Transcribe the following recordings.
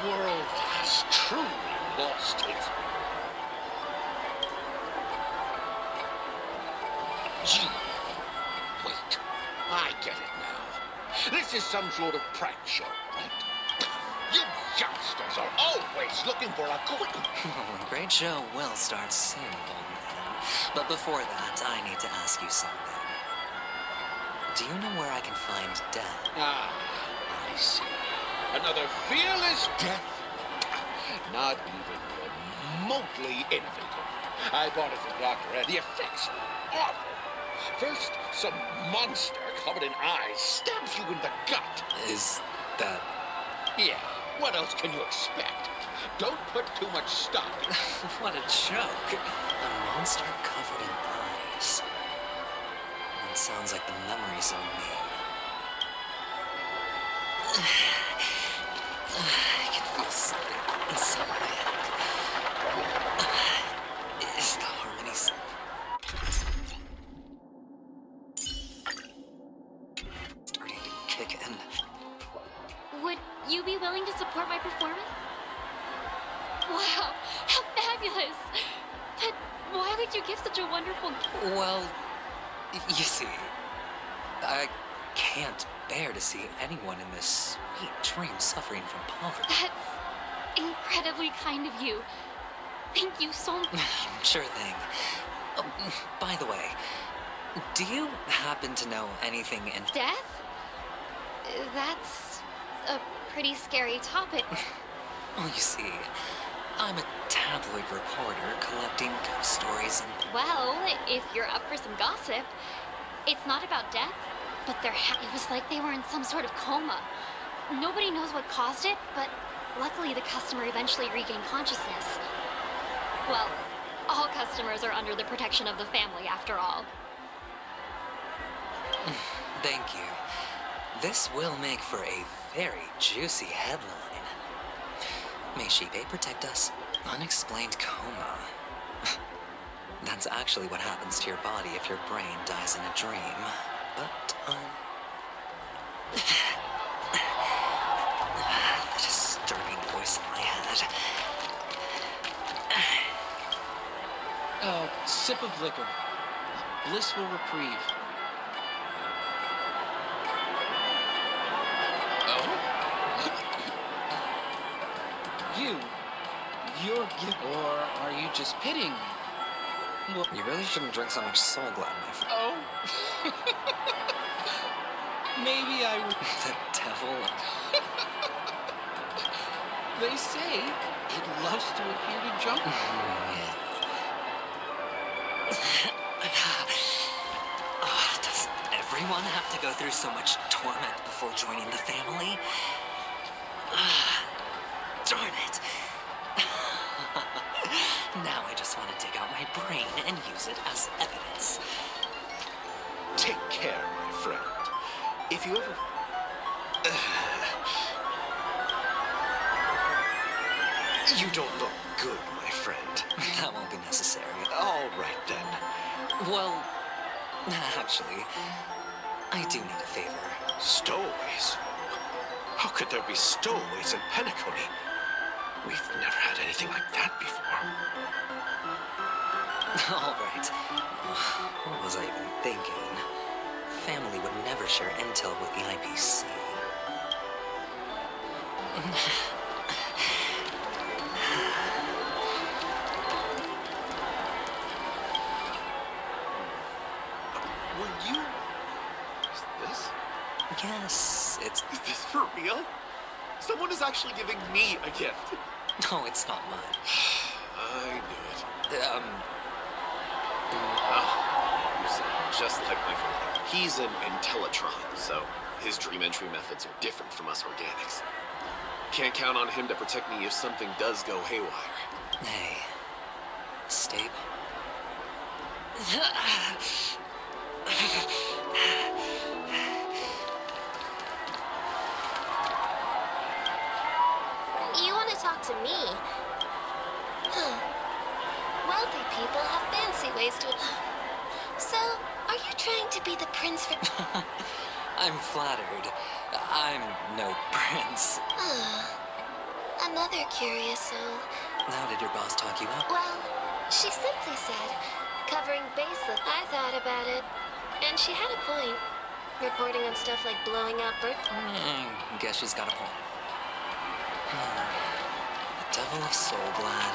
world has truly lost its... Gee, wait, I get it now. This is some sort of prank show, right? You youngsters are always looking for a quick... Oh, a great show will start soon, old man. But before that, I need to ask you something. Do you know where I can find Death? Ah, I see. Another fearless death? Not even remotely innovative. I bought it from Dr. Ed. The effects are awful. First, some monster covered in eyes stabs you in the gut. Is that... Yeah, what else can you expect? Don't put too much stock. What a joke. A monster covered in eyes. That sounds like the memory zone name. I can feel something inside my head. Is the harmony starting to kick in? Would you be willing to support my performance? Wow, how fabulous! But why would you give such a wonderful... Well, you see, I can't bear to see anyone in this sweet dream suffering from poverty. That's incredibly kind of you. Thank you so much. Sure thing. By the way, do you happen to know anything in... Death? That's a pretty scary topic. Well, you see, I'm a tabloid reporter collecting ghost stories and... Well, if you're up for some gossip, it's not about death, but it was like they were in some sort of coma. Nobody knows what caused it, but luckily the customer eventually regained consciousness. Well, all customers are under the protection of the family, after all. Thank you. This will make for a very juicy headline. May Shibe protect us? Unexplained coma. That's actually what happens to your body if your brain dies in a dream. But, the disturbing voice in my head. Sip of liquor. A blissful reprieve. You're gift, or are you just pitying me? Well, You really shouldn't drink so much Soul Glad, my friend. oh. Maybe I would. The devil. They say it loves to appear to jump. Does everyone have to go through so much torment before joining the family? Darn it. Now I just want to dig out my brain and use it as evidence. Take care, my friend. If you ever... You don't look good, my friend. That won't be necessary. All right, then. Well, actually, I do need a favor. Stowaways? How could there be stowaways in Penacony? We've never had anything like that before. All right. What was I even thinking? Family would never share intel with the IPC. Were you... Is this... Yes, it's... Is this for real? Someone is actually giving me a gift. No, it's not mine. I knew it. You sound just like my father. He's an Intellitron, so his dream entry methods are different from us organics. Can't count on him to protect me if something does go haywire. Hey, stable. You want to talk to me? Wealthy people have fancy ways to... So, are you trying to be the prince for... I'm flattered. I'm no prince. another curious soul. How did your boss talk you up? Well, she simply said, covering baseless. I thought about it, and she had a point. Reporting on stuff like blowing up Guess she's got a point. The devil of soul blood,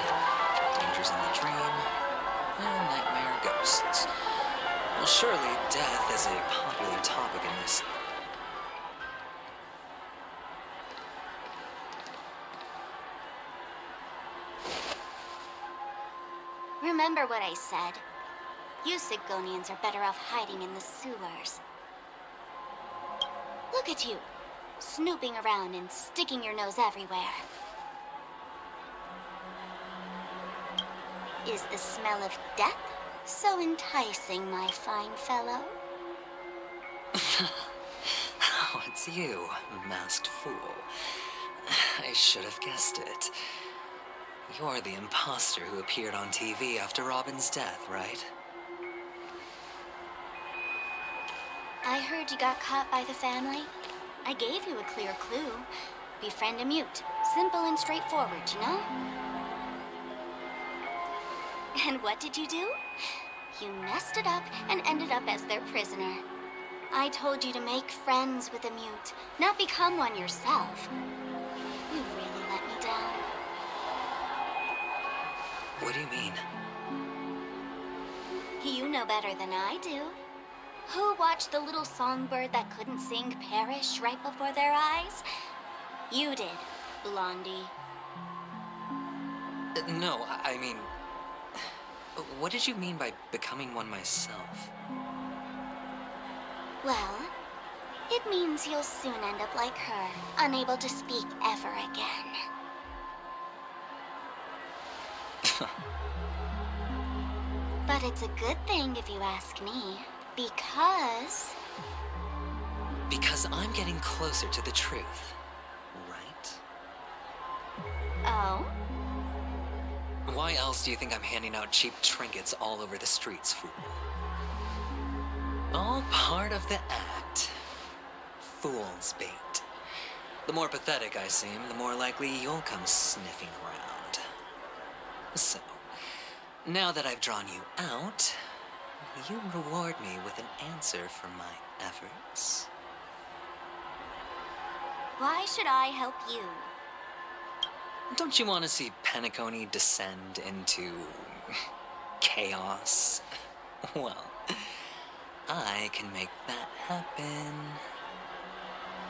dangers in the dream, and nightmare ghosts. Well, surely death is a popular topic in this. Remember what I said. You Sigonians are better off hiding in the sewers. Look at you, snooping around and sticking your nose everywhere. Is the smell of death so enticing, my fine fellow? Oh, it's you, masked fool. I should have guessed it. You're the imposter who appeared on TV after Robin's death, right? I heard you got caught by the family. I gave you a clear clue. Befriend a mute. Simple and straightforward, you know? And what did you do? You messed it up and ended up as their prisoner. I told you to make friends with a mute, not become one yourself. You really let me down. What do you mean? You know better than I do. Who watched the little songbird that couldn't sing perish right before their eyes? You did, Blondie. No, I mean... What did you mean by becoming one myself? Well, it means you'll soon end up like her, unable to speak ever again. But it's a good thing if you ask me, because... Because I'm getting closer to the truth, right? Oh? Why else do you think I'm handing out cheap trinkets all over the streets, fool? All part of the act. Fool's bait. The more pathetic I seem, the more likely you'll come sniffing around. So, now that I've drawn you out, will you reward me with an answer for my efforts? Why should I help you? Don't you want to see Penacony descend into... chaos? Well, I can make that happen.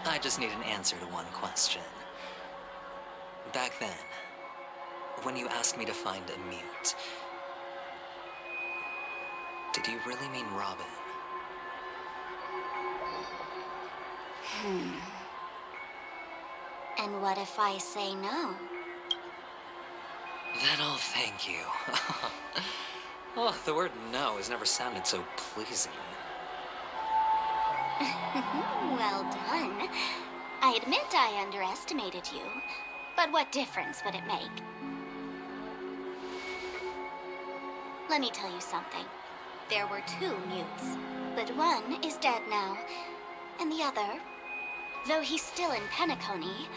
I just need an answer to one question. Back then, when you asked me to find a mute, did you really mean Robin? And what if I say no? Then I'll thank you. Oh, the word no has never sounded so pleasing. Well done. I admit I underestimated you, but what difference would it make? Let me tell you something. There were 2 mutes, but one is dead now, and the other, though he's still in Penacony,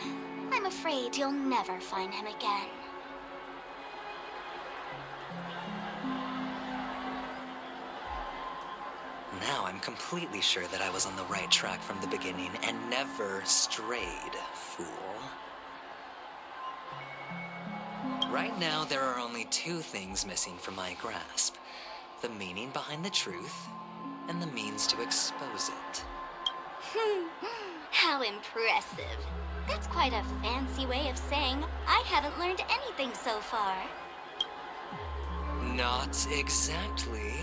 I'm afraid you'll never find him again. Now I'm completely sure that I was on the right track from the beginning and never strayed, fool. Right now, there are only 2 things missing from my grasp. The meaning behind the truth, and the means to expose it. How impressive. That's quite a fancy way of saying I haven't learned anything so far. Not exactly.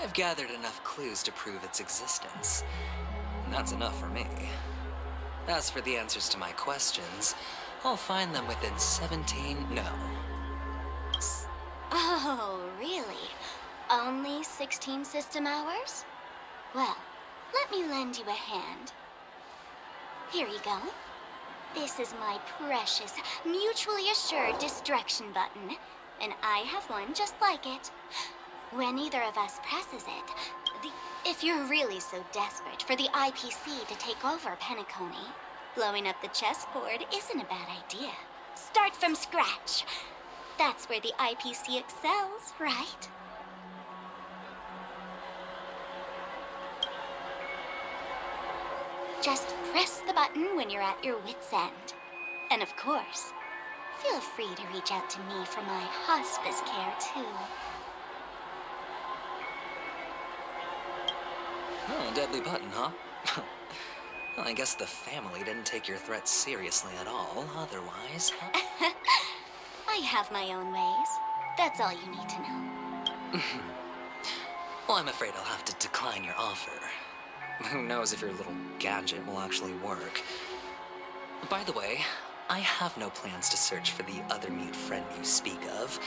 I've gathered enough clues to prove its existence. That's enough for me. As for the answers to my questions, I'll find them within 17... no. Oh, really? Only 16 system hours? Well, let me lend you a hand. Here you go. This is my precious, mutually assured destruction button, and I have one just like it. When either of us presses it, if you're really so desperate for the IPC to take over Penacony, blowing up the chessboard isn't a bad idea. Start from scratch. That's where the IPC excels, right? Just press the button when you're at your wit's end. And of course, feel free to reach out to me for my hospice care, too. Oh, deadly button, huh? Well, I guess the family didn't take your threat seriously at all. Otherwise, I have my own ways. That's all you need to know. well, I'm afraid I'll have to decline your offer. Who knows if your little gadget will actually work. By the way, I have no plans to search for the other mute friend you speak of,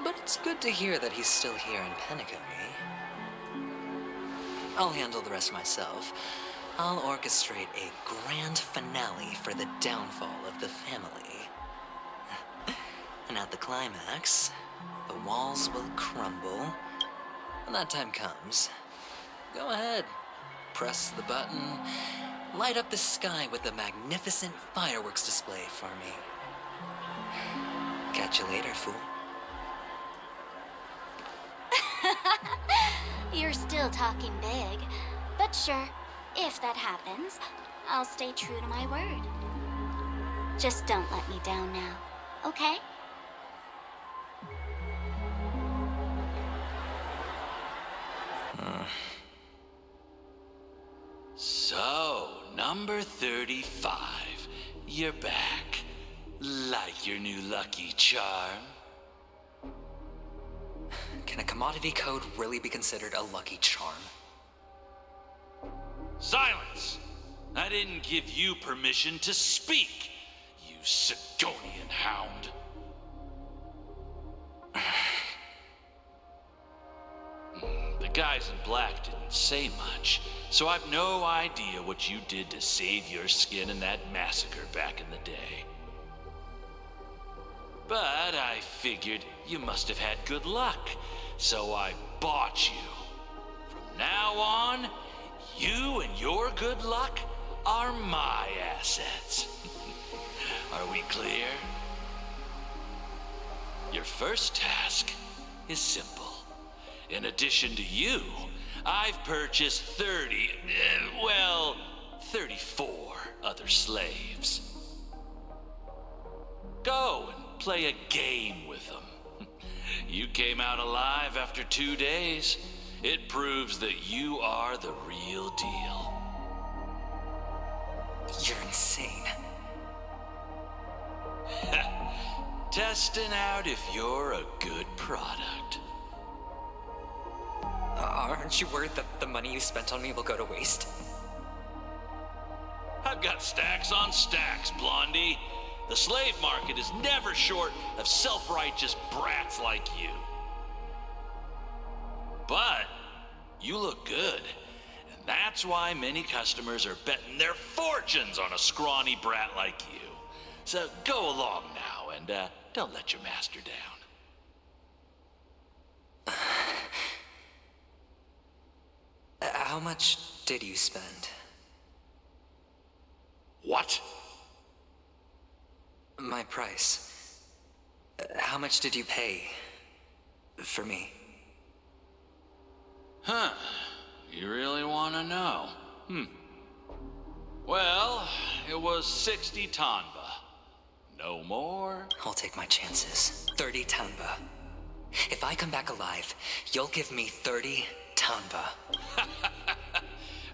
but it's good to hear that he's still here in Penacony. I'll handle the rest myself. I'll orchestrate a grand finale for the downfall of the family. And at the climax, the walls will crumble. When that time comes, go ahead. Press the button, light up the sky with a magnificent fireworks display for me. Catch you later, fool. You're still talking big. But sure, if that happens, I'll stay true to my word. Just don't let me down now, okay? So, number 35. You're back. Like your new lucky charm? Can a commodity code really be considered a lucky charm? Silence! I didn't give you permission to speak, you Sidonian hound. The guys in black didn't say much, so I've no idea what you did to save your skin in that massacre back in the day. But I figured you must have had good luck, so I bought you. From now on, you and your good luck are my assets. Are we clear? Your first task is simple. In addition to you, I've purchased 34 other slaves. Go and play a game with them. You came out alive after 2 days. It proves that you are the real deal. You're insane. Testing out if you're a good product. Aren't you worried that the money you spent on me will go to waste? I've got stacks on stacks, Blondie. The slave market is never short of self-righteous brats like you. But you look good, and that's why many customers are betting their fortunes on a scrawny brat like you. So go along now and don't let your master down. How much did you spend? What? My price. How much did you pay for me? Huh. You really want to know? Well, it was 60 tanba. No more. I'll take my chances. 30 tanba. If I come back alive, you'll give me 30 tanba.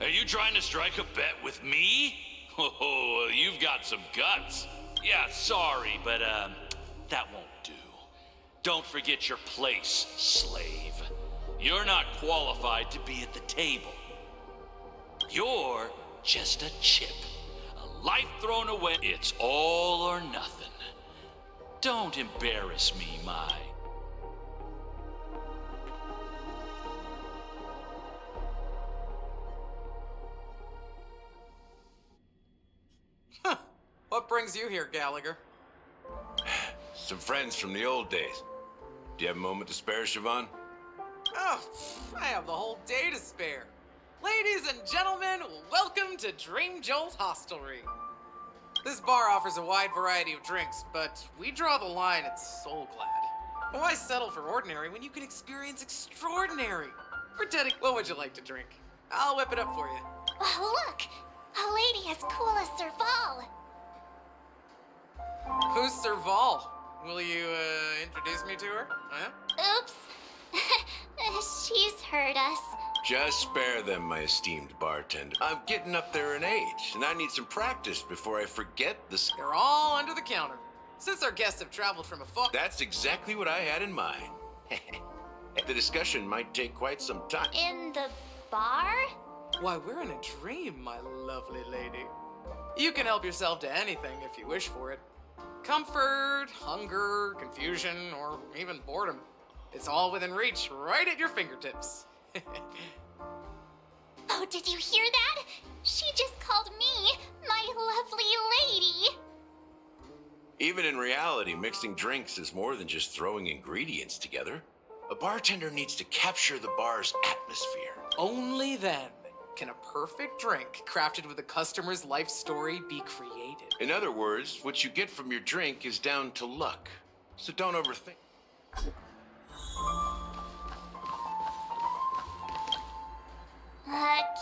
Are you trying to strike a bet with me? Oh, you've got some guts. Yeah, sorry, but that won't do. Don't forget your place, slave. You're not qualified to be at the table. You're just a chip. A life thrown away. It's all or nothing. Don't embarrass me, my... What brings you here, Gallagher? Some friends from the old days. Do you have a moment to spare, Siobhan? Oh, I have the whole day to spare. Ladies and gentlemen, welcome to Dream Jolt Hostelry. This bar offers a wide variety of drinks, but we draw the line at Soul Glad. Why settle for ordinary when you can experience extraordinary? What would you like to drink? I'll whip it up for you. Oh, look! A lady as cool as Serval. Who's Serval? Will you, introduce me to her? Huh? Oops. She's heard us. Just spare them, my esteemed bartender. I'm getting up there in age, and I need some practice before I forget the... They're all under the counter. Since our guests have traveled from afar... That's exactly what I had in mind. The discussion might take quite some time. In the bar? Why, we're in a dream, my lovely lady. You can help yourself to anything if you wish for it. Comfort, hunger, confusion, or even boredom. It's all within reach, right at your fingertips. Oh, did you hear that? She just called me my lovely lady. Even in reality, mixing drinks is more than just throwing ingredients together. A bartender needs to capture the bar's atmosphere. Only then can a perfect drink crafted with a customer's life story be created. In other words, what you get from your drink is down to luck. So don't overthink.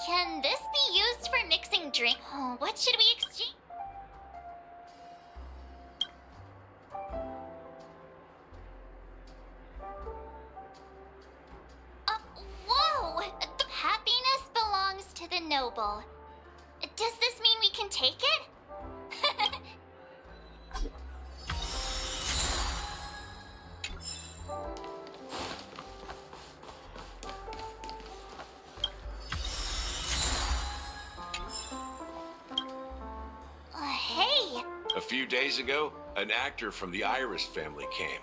Can this be used for mixing drink? Oh, what should we exchange? Whoa! Happiness belongs to the noble. Does this mean we can take it? Hey! A few days ago, an actor from the Iris family came.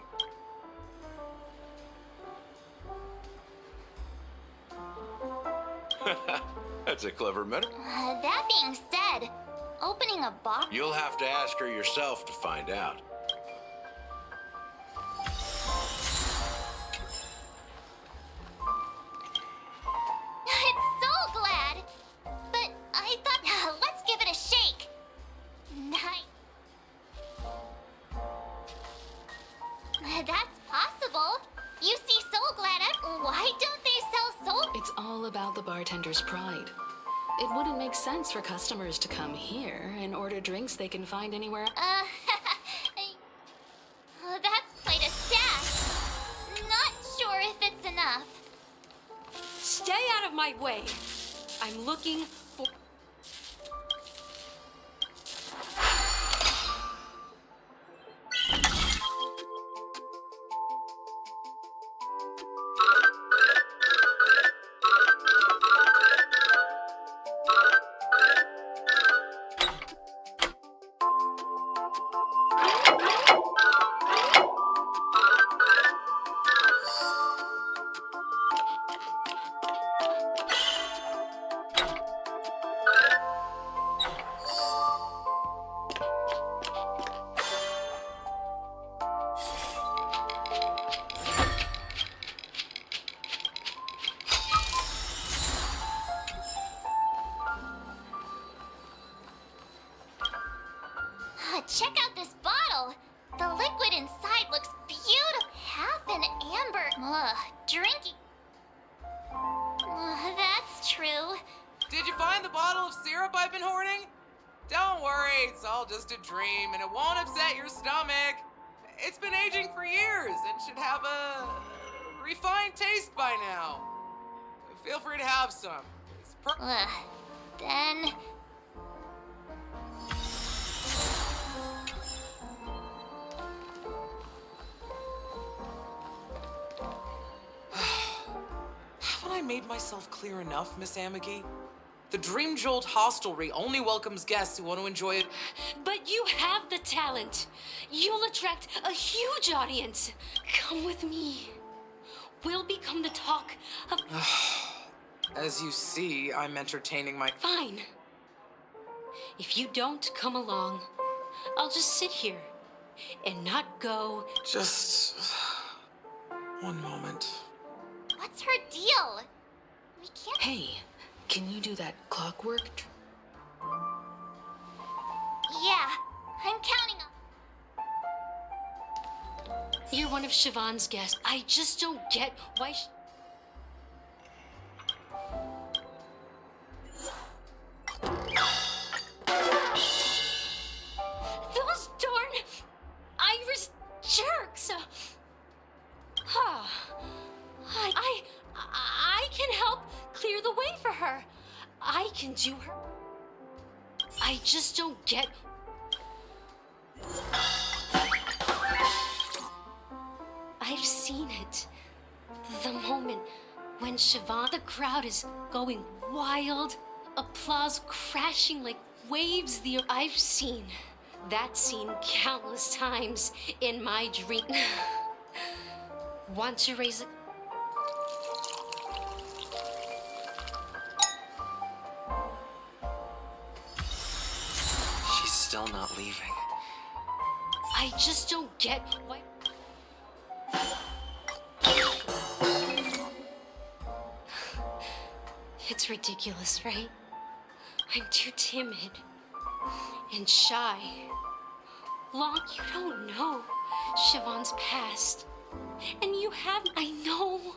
That's a clever metaphor. That being said, opening a bar... You'll have to ask her yourself to find out. It's so glad! But I thought... let's give it a shake. That's possible. You see Soul Glad at... Why don't they sell Soul... It's all about the bartender's pride. It wouldn't make sense for customers to come here and order drinks they can find anywhere. That's quite a stash. Not sure if it's enough. Stay out of my way. I'm looking for... Check out this bottle. The liquid inside looks beautiful. Half an amber. Drinking. That's true. Did you find the bottle of syrup I've been hoarding? Don't worry, it's all just a dream and it won't upset your stomach. It's been aging for years and should have a refined taste by now. Feel free to have some. It's Then... Haven't I made myself clear enough, Miss Amagi? The Dream Jolt Hostelry only welcomes guests who want to enjoy it. But you have the talent. You'll attract a huge audience. Come with me. We'll become the talk of... As you see, I'm entertaining my... Fine. If you don't come along, I'll just sit here and not go... Just... one moment. What's her deal? We can't... Hey, can you do that clockwork? Yeah, I'm counting on... You're one of Siobhan's guests. I just don't get why those darn Irish jerks! I can help clear the way for her. I can do her. I just don't get. I've seen it. The moment when Siobhan, the crowd is going wild, applause crashing like waves. I've seen that scene countless times in my dream. Want to raise a... She's still not leaving. I just don't get why... It's ridiculous, right? I'm too timid and shy. Long, you don't know Siobhan's past. And you have, I know.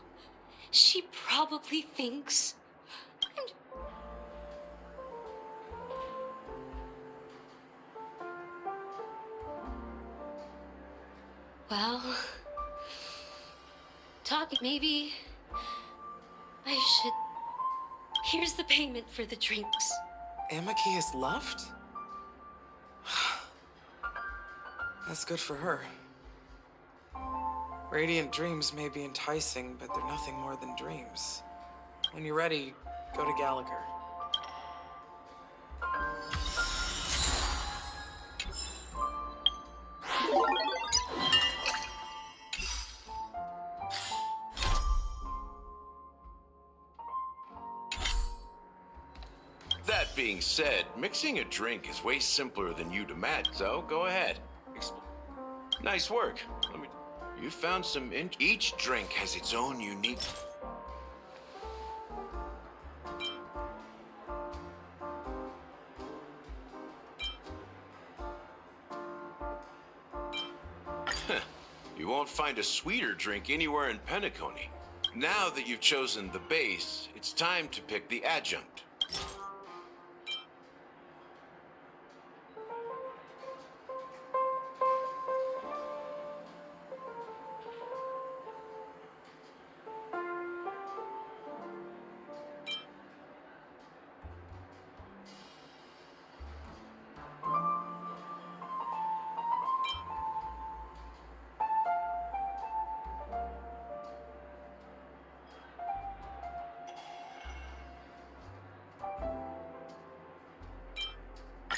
She probably thinks I'm... Well, maybe I should... Here's the payment for the drinks. Amaki has left? That's good for her. Radiant dreams may be enticing, but they're nothing more than dreams. When you're ready, go to Gallagher. That being said, mixing a drink is way simpler than you'd imagine, so go ahead. Nice work. You found some each drink has its own unique... You won't find a sweeter drink anywhere in Penacony. Now that you've chosen the base, it's time to pick the adjunct.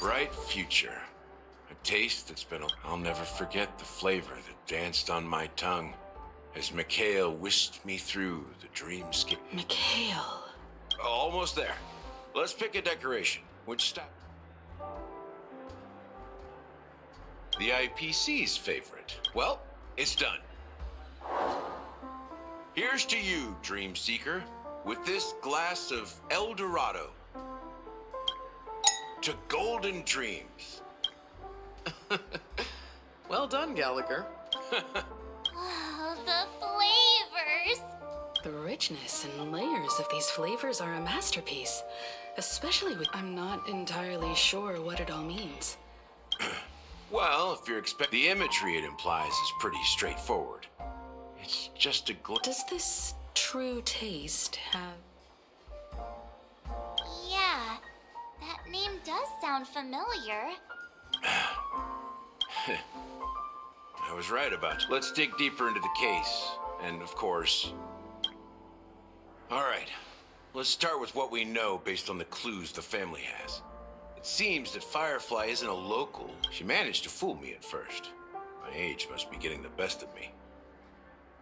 Bright future. A taste that's been... I'll never forget the flavor that danced on my tongue as Mikhail whisked me through the dreamscape. Mikhail. Almost there. Let's pick a decoration. Which style? The IPC's favorite. Well, it's done. Here's to you, Dream Seeker, with this glass of El Dorado. To golden dreams. Well done, Gallagher. Oh, the flavors! The richness and layers of these flavors are a masterpiece. Especially with... I'm not entirely sure what it all means. Well, if you're expecting... The imagery it implies is pretty straightforward. It's just a Does this true taste have... Yeah, that name does sound familiar. I was right about you. Let's dig deeper into the case. And, of course... All right. Let's start with what we know based on the clues the family has. It seems that Firefly isn't a local. She managed to fool me at first. My age must be getting the best of me.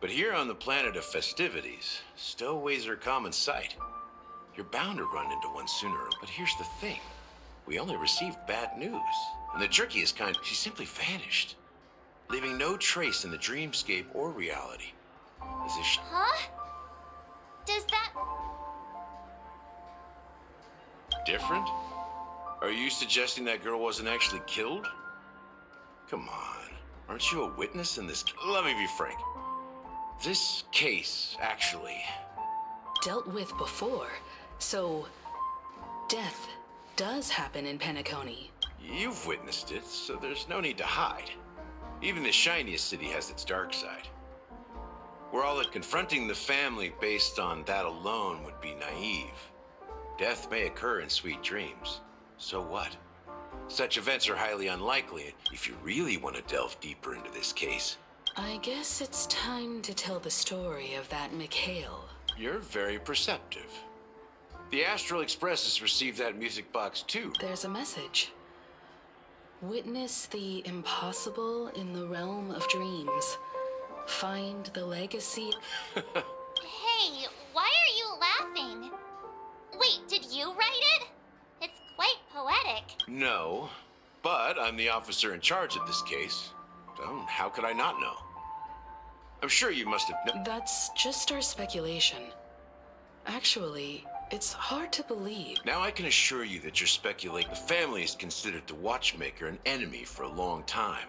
But here on the planet of festivities, stowaways are common sight. You're bound to run into one sooner. But here's the thing. We only received bad news. And the trickiest kind, she simply vanished, leaving no trace in the dreamscape or reality. As if she... Huh? Does that... Different? Are you suggesting that girl wasn't actually killed? Come on. Aren't you a witness in this? Let me be frank. This case, actually... Dealt with before, so death does happen in Penacony. You've witnessed it, so there's no need to hide. Even the shiniest city has its dark side. We're all that confronting the family based on that alone would be naive. Death may occur in sweet dreams. So what? Such events are highly unlikely if you really want to delve deeper into this case. I guess it's time to tell the story of that Mikhail. You're very perceptive. The Astral Express has received that music box too. There's a message. Witness the impossible in the realm of dreams. Find the legacy. Hey, why are you laughing? Wait, did you write it? It's quite poetic. No, but I'm the officer in charge of this case. So how could I not know? I'm sure you must have... That's just our speculation. Actually, it's hard to believe. Now I can assure you that you're speculating. The family has considered the Watchmaker an enemy for a long time.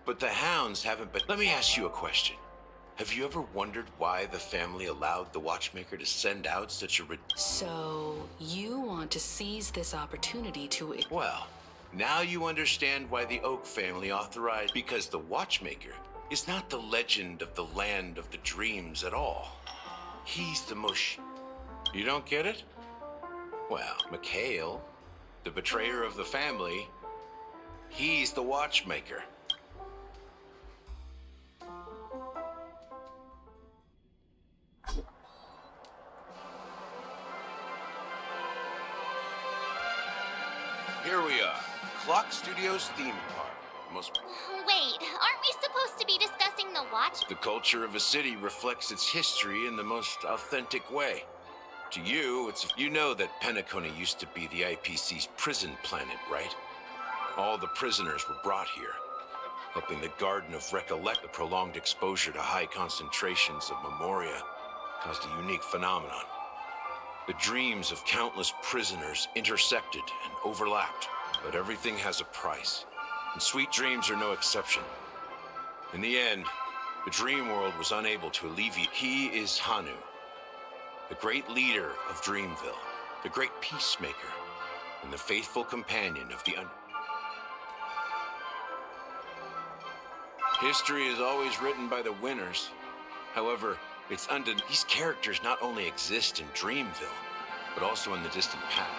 But the Hounds haven't been... Let me ask you a question. Have you ever wondered why the family allowed the Watchmaker to send out such a... So, you want to seize this opportunity to... Well, now you understand why the Oak family authorized... Because the Watchmaker is not the legend of the land of the dreams at all. He's the most... You don't get it? Well, Mikhail, the betrayer of the family, he's the Watchmaker. Here we are, Clock Studios theme park. Wait, aren't we supposed to be discussing the watch? The culture of a city reflects its history in the most authentic way. To you, you know that Penacony used to be the IPC's prison planet, right? All the prisoners were brought here, helping the Garden of Recollect. The prolonged exposure to high concentrations of memoria caused a unique phenomenon. The dreams of countless prisoners intersected and overlapped, but everything has a price, and sweet dreams are no exception. In the end, the dream world was unable to alleviate. He is Hanu, the great leader of Dreamville, the great peacemaker, and the faithful companion of the History is always written by the winners. However, it's these characters not only exist in Dreamville, but also in the distant past.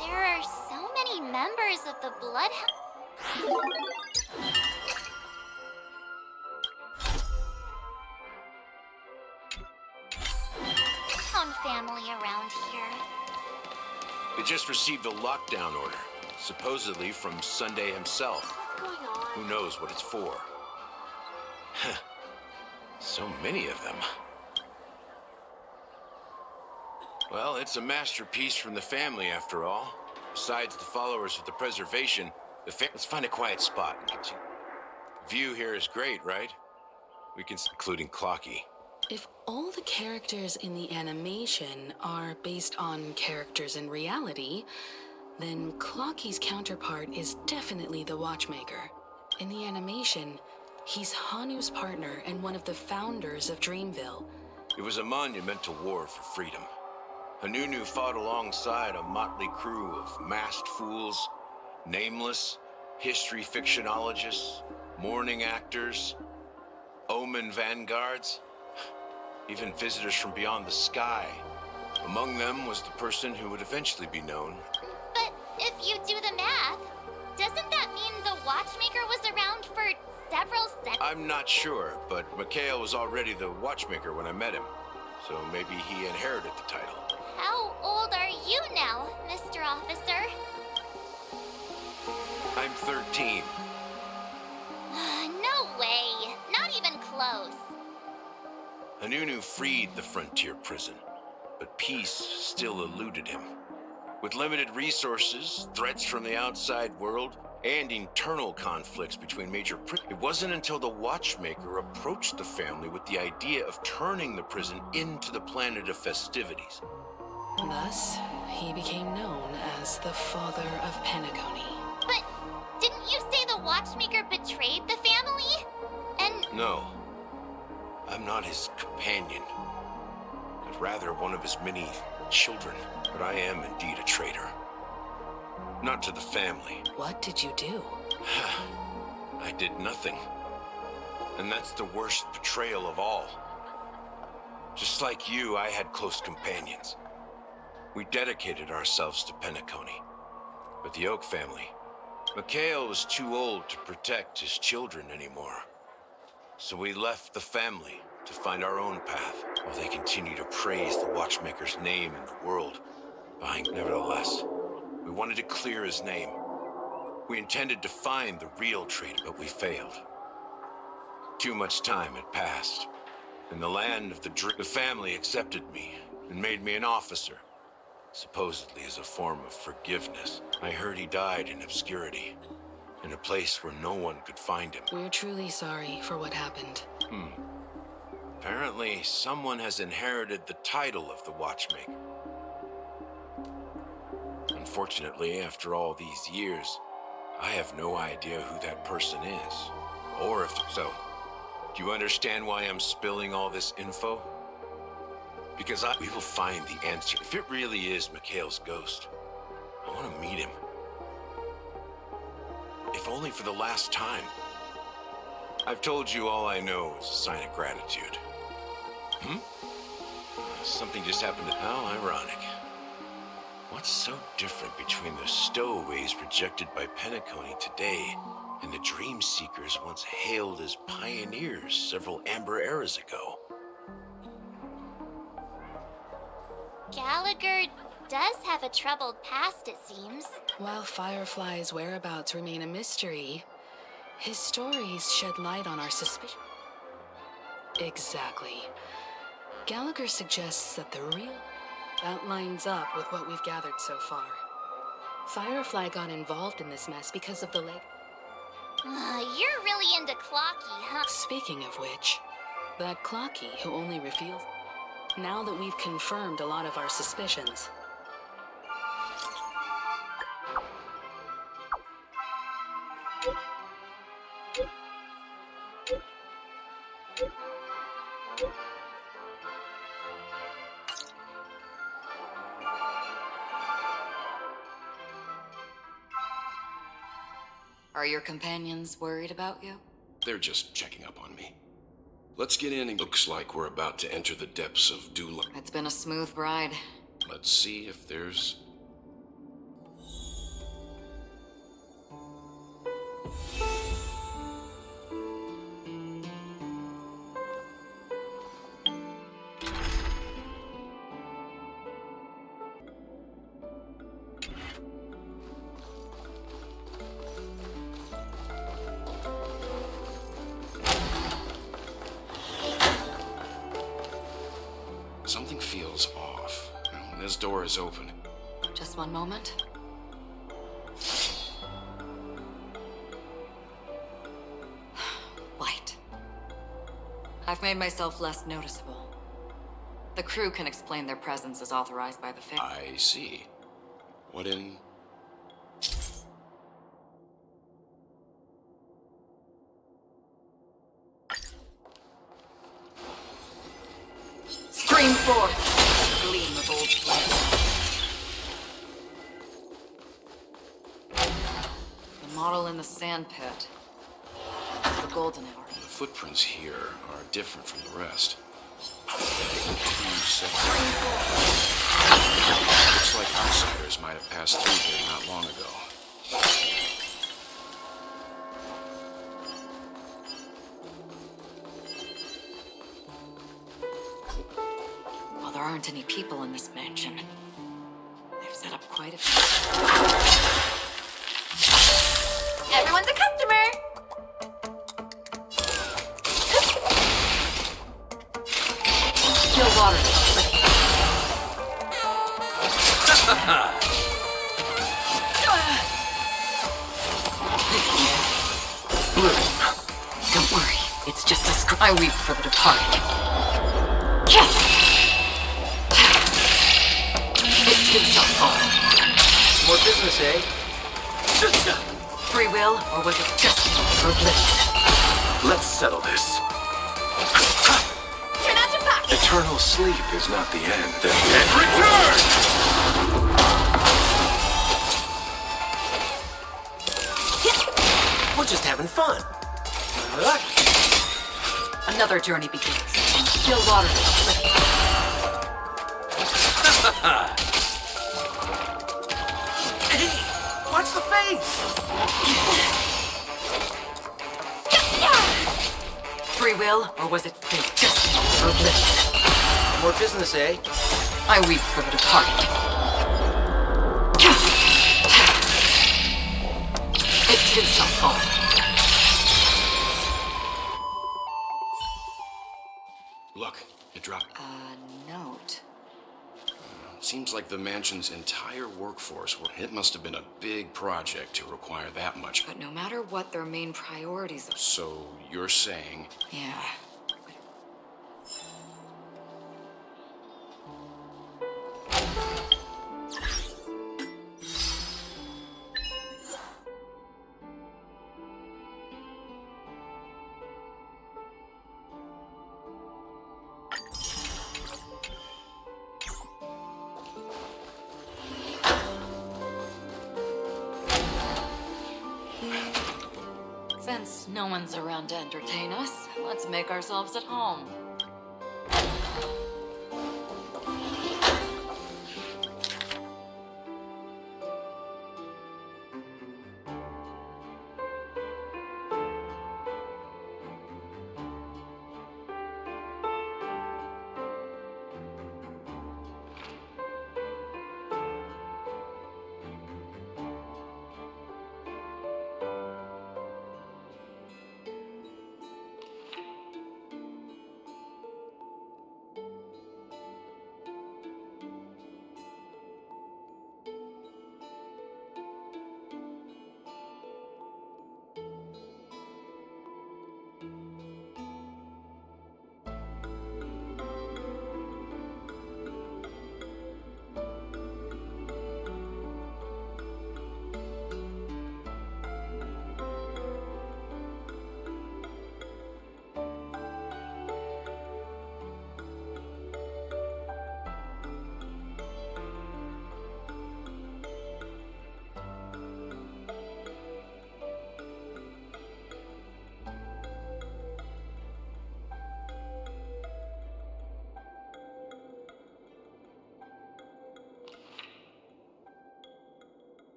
There are so many members of the Bloodhound family around here. They just received a lockdown order, supposedly from Sunday himself. What's going on? Who knows what it's for? So many of them. Well, it's a masterpiece from the family, after all. Besides the followers of the preservation, let's find a quiet spot and continue. View here is great, right? Including Clocky. If all the characters in the animation are based on characters in reality, then Clocky's counterpart is definitely the Watchmaker. In the animation, he's Hanu's partner and one of the founders of Dreamville. It was a monumental war for freedom. Hanunu fought alongside a motley crew of masked fools, nameless, history fictionologists, mourning actors, omen vanguards, even visitors from beyond the sky. Among them was the person who would eventually be known. But if you do the math, doesn't that mean the Watchmaker was around for several centuries? I'm not sure, but Mikhail was already the Watchmaker when I met him, so maybe he inherited the title. How old are you now, Mr. Officer? I'm 13. No way. Not even close. Hanunu freed the frontier prison, but peace still eluded him. With limited resources, threats from the outside world, and internal conflicts between major prisons, it wasn't until the Watchmaker approached the family with the idea of turning the prison into the planet of festivities. Thus, he became known as the Father of Penacony. But didn't watchmaker betrayed the family? And No. I'm not his companion, but rather one of his many children. But I am indeed a traitor. Not to the family. What did you do? I did nothing. And that's the worst betrayal of all. Just like you, I had close companions. We dedicated ourselves to Penacony. But the Oak family, Mikhail was too old to protect his children anymore. So we left the family to find our own path, while they continue to praise the watchmaker's name in the world. Nevertheless, we wanted to clear his name. We intended to find the real traitor, but we failed. Too much time had passed. In the land of the family accepted me and made me an officer, supposedly as a form of forgiveness. I heard he died in obscurity, in a place where no one could find him. We're truly sorry for what happened. Apparently, someone has inherited the title of the watchmaker. Unfortunately, after all these years, I have no idea who that person is, or if so. Do you understand why I'm spilling all this info? Because we will find the answer. If it really is Mikhail's ghost, I want to meet him. If only for the last time. I've told you all I know is a sign of gratitude. Something just happened. How ironic. What's so different between the stowaways rejected by Penacony today and the dream seekers once hailed as pioneers several amber eras ago? Gallagher does have a troubled past, it seems. While Firefly's whereabouts remain a mystery, his stories shed light on our suspicion. Exactly. Gallagher suggests that that lines up with what we've gathered so far. Firefly got involved in this mess because of the lake. You're really into Clocky, huh? Speaking of which, that Clocky who only reveals. Now that we've confirmed a lot of our suspicions. Are your companions worried about you? They're just checking up on me. Let's get in and looks like we're about to enter the depths of Dula. It's been a smooth ride. Let's see if there's... Something feels off. This door is open. Just one moment. Light. I've made myself less noticeable. The crew can explain their presence as authorized by the family. I see. What in... Scream forth! Gleam of old flame. The model in the sand pit. The golden hour. The footprints here are different from the rest. Looks like outsiders might have passed through here not long ago. Well, there aren't any people in this mansion. They've set up quite a few. Everyone's a customer! Still water. Don't worry, it's just a scry week for the departed. It's too tough. More business, eh? Free will, or was it destiny for bliss? Let's settle this. Turn out your pocket! Eternal sleep is not the end. The dead return! We're just having fun. Another journey begins. From still water to the cliff. Hey, watch the face! Free will, or was it fate? Destiny for bliss? More business, eh? I weep for the departed. It too shall fall. Look, it dropped. A note. Seems like the mansion's entire workforce. It must have been a big project to require that much. But no matter what their main priorities are. So you're saying... Yeah. Since no one's around to entertain us, let's make ourselves at home.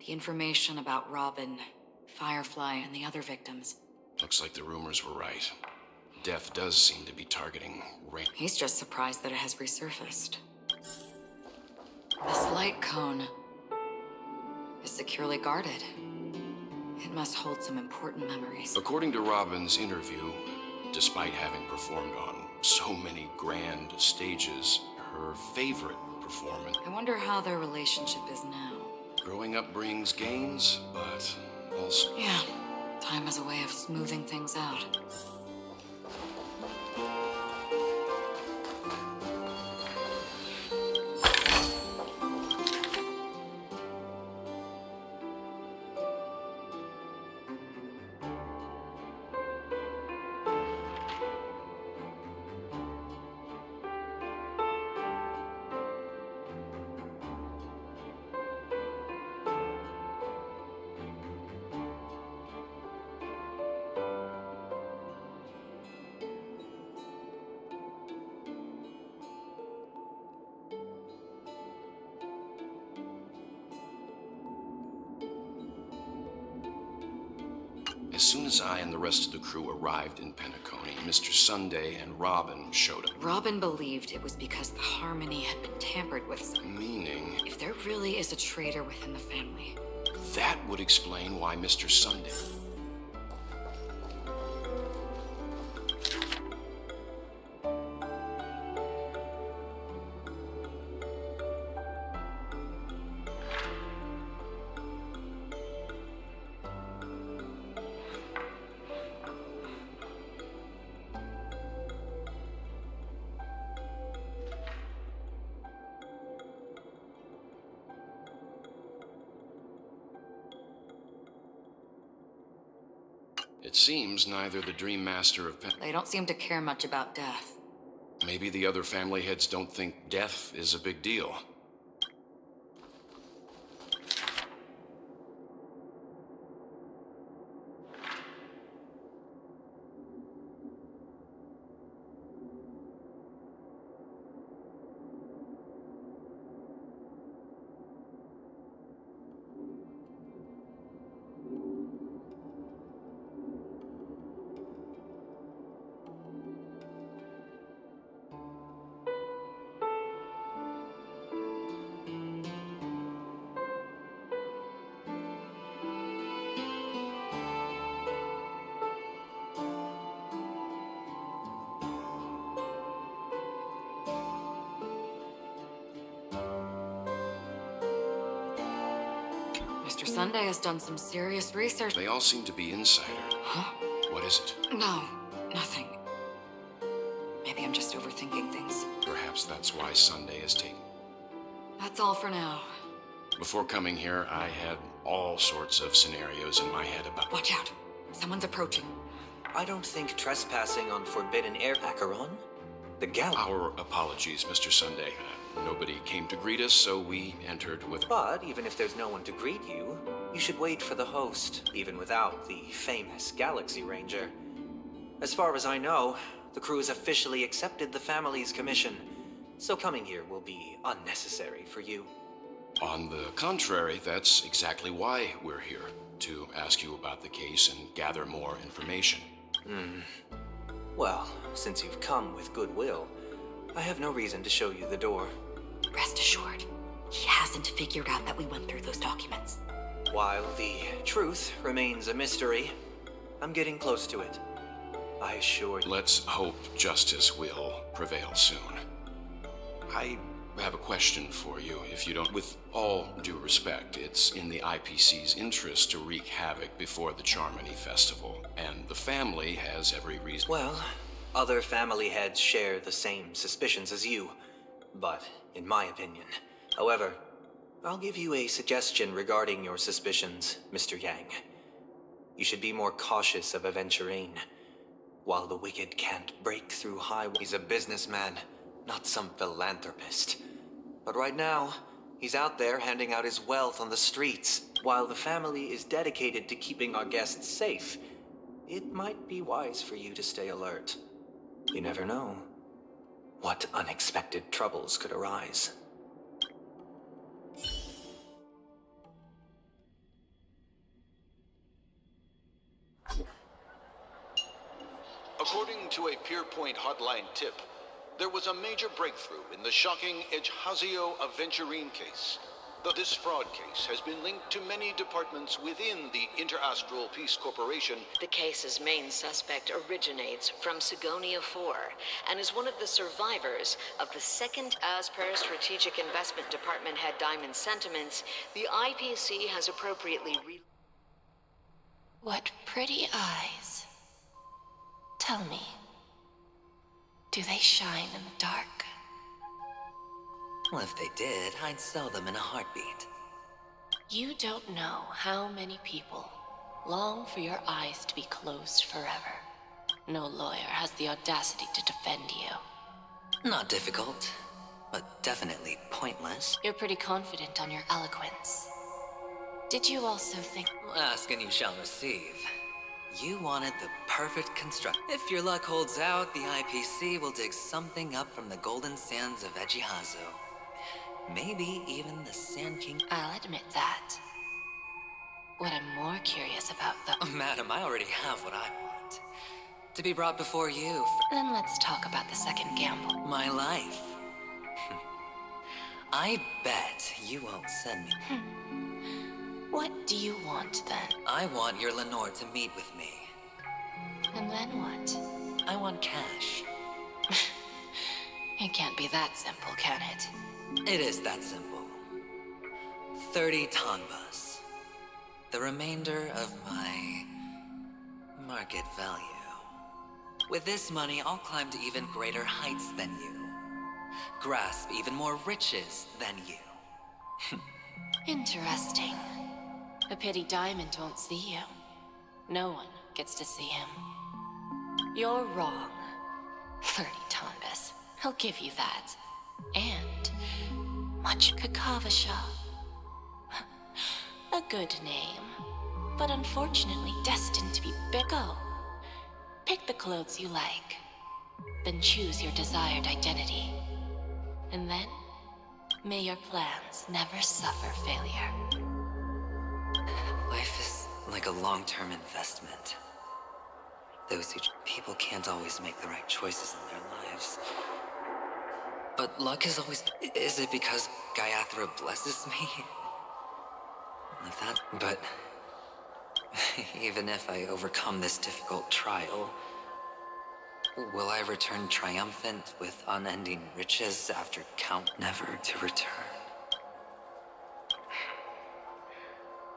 The information about Robin, Firefly, and the other victims. Looks like the rumors were right. Death does seem to be targeting Rain. He's just surprised that it has resurfaced. This light cone is securely guarded. It must hold some important memories. According to Robin's interview, despite having performed on so many grand stages, her favorite performance... I wonder how their relationship is now. Growing up brings gains, but also... Yeah, time has a way of smoothing things out. As soon as I and the rest of the crew arrived in Penacony, Mr. Sunday and Robin showed up. Robin believed it was because the harmony had been tampered with. Meaning? If there really is a traitor within the family. That would explain why Mr. Sunday... It seems neither the Dream Master of They don't seem to care much about death. Maybe the other family heads don't think death is a big deal. Mr. Sunday has done some serious research. They all seem to be insider. Huh? What is it? No, nothing. Maybe I'm just overthinking things. Perhaps that's why Sunday is taken. That's all for now. Before coming here, I had all sorts of scenarios in my head about... Watch out! Someone's approaching. I don't think trespassing on forbidden air Acheron. The galley. Our apologies, Mr. Sunday. Nobody came to greet us, so we entered with... But even if there's no one to greet you, you should wait for the host, even without the famous Galaxy Ranger. As far as I know, the crew has officially accepted the family's commission, so coming here will be unnecessary for you. On the contrary, that's exactly why we're here. To ask you about the case and gather more information. Well, since you've come with goodwill, I have no reason to show you the door. Rest assured, he hasn't figured out that we went through those documents. While the truth remains a mystery, I'm getting close to it. I assure you. Let's hope justice will prevail soon. I have a question for you, if you don't... With all due respect, it's in the IPC's interest to wreak havoc before the Charmony Festival, and the family has every reason... Well, other family heads share the same suspicions as you, but in my opinion. However, I'll give you a suggestion regarding your suspicions, Mr. Yang. You should be more cautious of Aventurine. While the wicked can't break through highways, he's a businessman, not some philanthropist. But right now, he's out there handing out his wealth on the streets. While the family is dedicated to keeping our guests safe, it might be wise for you to stay alert. You never know what unexpected troubles could arise. According to a Pierpoint hotline tip, there was a major breakthrough in the shocking Ejhazio Aventurine case. Though this fraud case has been linked to many departments within the Interastral Peace Corporation. The case's main suspect originates from Sigonia 4 and is one of the survivors of the second. As per Strategic Investment Department head Diamond Sentiments, the IPC has appropriately What pretty eyes. Tell me, do they shine in the dark? Well, if they did, I'd sell them in a heartbeat. You don't know how many people long for your eyes to be closed forever. No lawyer has the audacity to defend you. Not difficult, but definitely pointless. You're pretty confident on your eloquence. Did you also think... Ask and you shall receive. You wanted the perfect construct. If your luck holds out, the IPC will dig something up from the golden sands of Ejhazio. Maybe even the Sand King. I'll admit that. What I'm more curious about, though... Oh, madam, I already have what I want. To be brought before you. Then let's talk about the second gamble. My life. I bet you won't send me. What do you want, then? I want your Lenore to meet with me. And then what? I want cash. It can't be that simple, can it? It is that simple. 30 tanbas. The remainder of my market value. With this money, I'll climb to even greater heights than you. Grasp even more riches than you. Interesting. A pity Diamond won't see you. No one gets to see him. You're wrong. 30 Tombas. I'll give you that. And much Kakavasha. A good name, but unfortunately destined to be Go. Pick the clothes you like, then choose your desired identity. And then, may your plans never suffer failure. Life is like a long-term investment. People can't always make the right choices in their lives. But luck is always... Is it because Gayathra blesses me? Like that? But... even if I overcome this difficult trial, will I return triumphant with unending riches after Count never to return?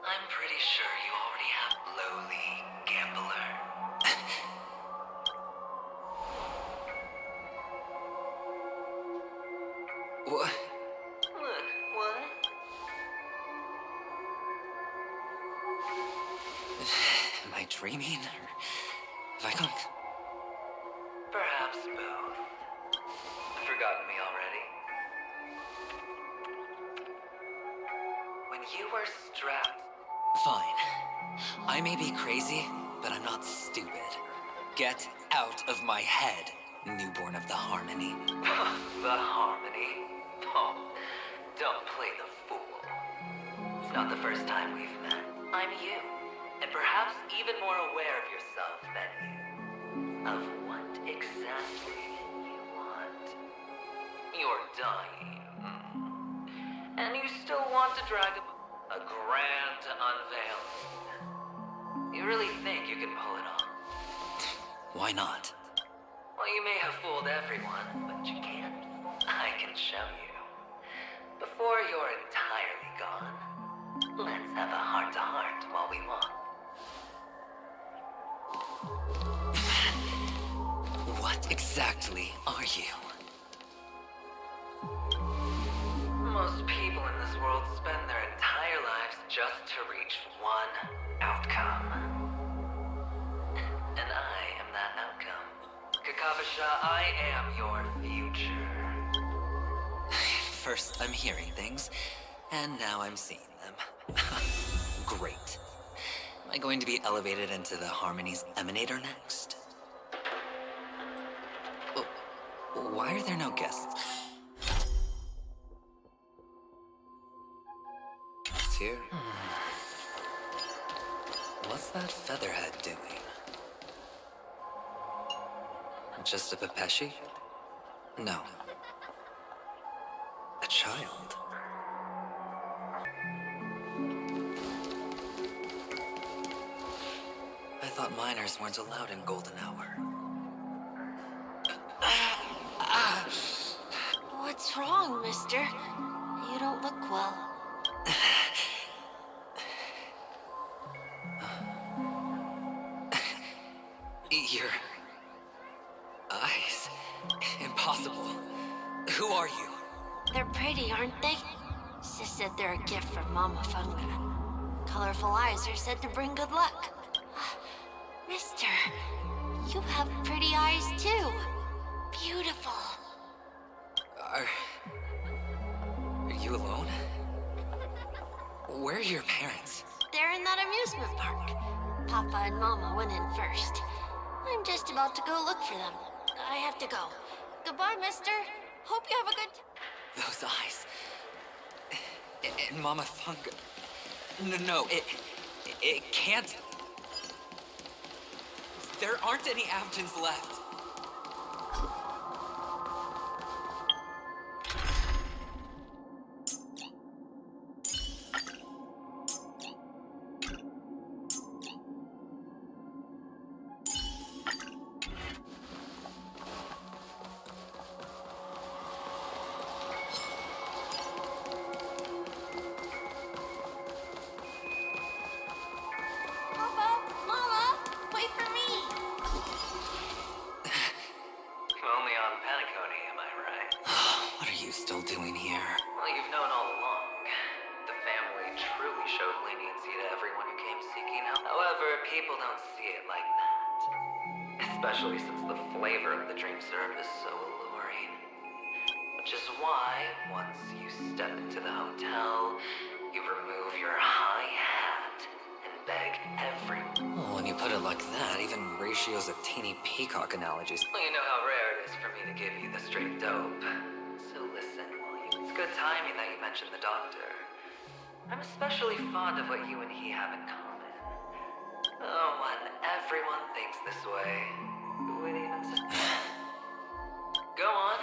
I'm pretty sure you already have lowly gambler. What? What? Am I dreaming, or have I gone... Perhaps both. Forgotten me already? When you were strapped... Fine. I may be crazy, but I'm not stupid. Get out of my head, newborn of the Harmony. The Harmony? Oh, don't play the fool. It's not the first time we've met. I'm you, and perhaps even more aware of yourself than you. Of what exactly you want. You're dying. And you still want to drag a grand unveiling. You really think you can pull it off? Why not? Well, you may have fooled everyone, but you can't. I can show you. Before you're entirely gone, let's have a heart-to-heart while we walk. What exactly are you? Most people in this world spend their entire lives just to reach one outcome. And I am that outcome. Kakavasha, I am your future. First, I'm hearing things, and now I'm seeing them. Great. Am I going to be elevated into the Harmony's Emanator next? Oh, why are there no guests? It's here. What's that featherhead doing? Just a Pepeshi? No. A child. I thought minors weren't allowed in Golden Hour. What's wrong, mister? You don't look well. Your eyes. Impossible. Who are you? They're pretty, aren't they? Sis said they're a gift from Mama Funga. Colorful eyes are said to bring good luck. Mister, you have pretty eyes too. Beautiful. Are you alone? Where are your parents? They're in that amusement park. Papa and Mama went in first. I'm just about to go look for them. I have to go. Goodbye, mister. Hope you have a good... Those eyes. And Mama Funga. No, it can't. There aren't any Avgens left. Papa, Mama, wait for me. However, people don't see it like that. Especially since the flavor of the drink syrup is so alluring. Which is why, once you step into the hotel, you remove your high hat and beg everyone. Well, when you put it like that, even Ratio's a teeny peacock analogies. Well, you know how rare it is for me to give you the straight dope. So listen, it's good timing that you mentioned the doctor. I'm especially fond of what you and he have in common. Oh, when everyone thinks this way, who would even Go on.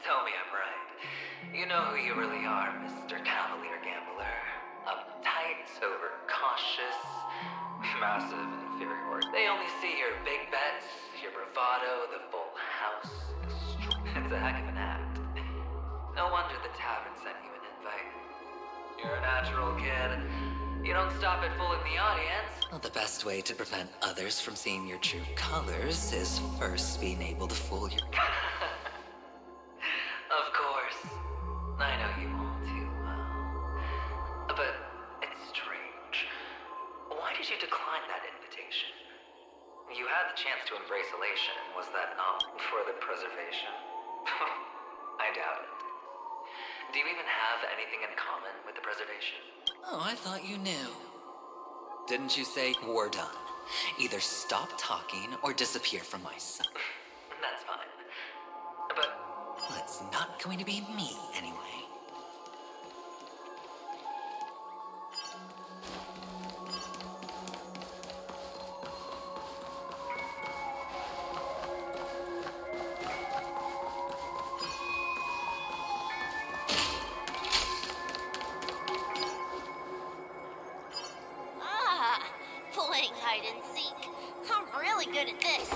Tell me I'm right. You know who you really are, Mr. Cavalier Gambler. Uptight, overcautious, massive inferiority. They only see your big bets, your bravado, the full house, the It's a heck of an act. No wonder the tavern sent you an invite. You're a natural kid. You don't stop at fooling the audience. Well, the best way to prevent others from seeing your true colors is first being able to fool your... Of course. I know you all too well. But it's strange. Why did you decline that invitation? You had the chance to embrace elation, was that not for the preservation? I doubt it. Do you even have anything in common with the preservation? Oh, I thought you knew. Didn't you say we're done? Either stop talking or disappear from my sight. That's fine. But... Well, it's not going to be me, anyway. Playing hide and seek. I'm really good at this.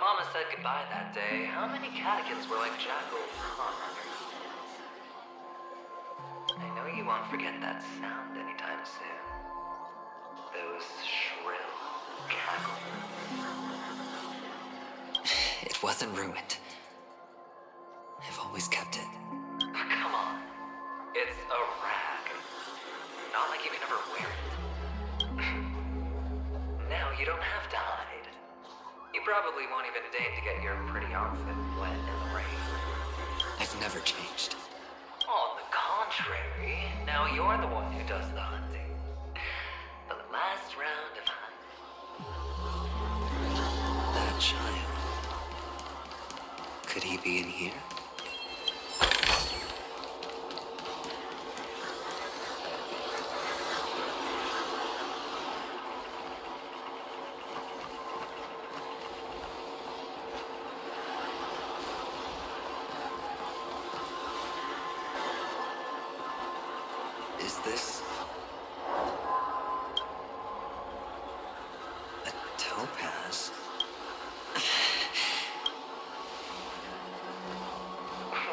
Mama said goodbye that day, how many catechins were like jackals hung on her heels? I know you won't forget that sound anytime soon. Those shrill cackles. It wasn't ruined. I've always kept it. Come on. It's a rag. Not like you can ever wear it. Now you don't have to hide. You probably won't even deign to get your pretty outfit wet in the rain. I've never changed. On the contrary, now you're the one who does the hunting. The last round of hunting. That child. Could he be in here? Is this a topaz?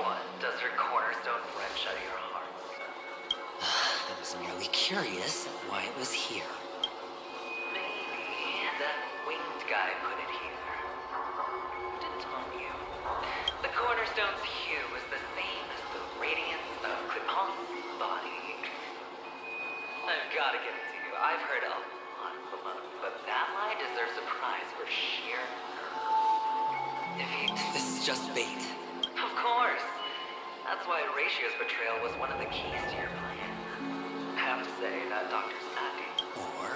What? Does her cornerstone wrench out of your heart? I was merely curious why it was here. Maybe that winged guy put it here. Who didn't tell you? The cornerstone's hue is the same as the radiance of Clipon's body. I've got to give it to you. I've heard a lot from him, but that lie deserves a prize for sheer nerve. If he... This is just bait. Of course. That's why Ratio's betrayal was one of the keys to your plan. I have to say, that doctor's acting. Or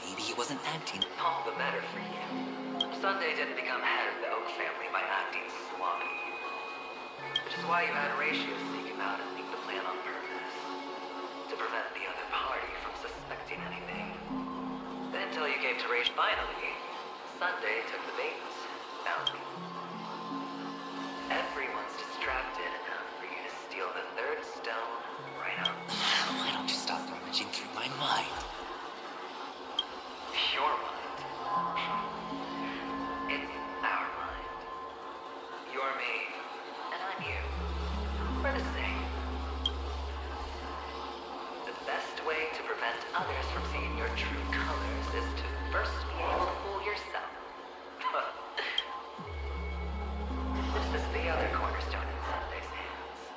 maybe he wasn't acting. All the better for you. Sunday didn't become head of the Oak family by acting sloppy. Which is why you had Ratio sneak him out and leak the plan on purpose. To prevent the other party from suspecting anything. Then until you gave to Ratio. Finally, Sunday took the bait. Now, everyone's distracted enough for you to steal the third stone right out. Why don't you stop rummaging through my mind? your mind. It's our mind. You're me, and I'm you. We're the same. The best way to prevent others from seeing your true colors is to first be able to fool yourself. This is the other cornerstone in Sunday's hands.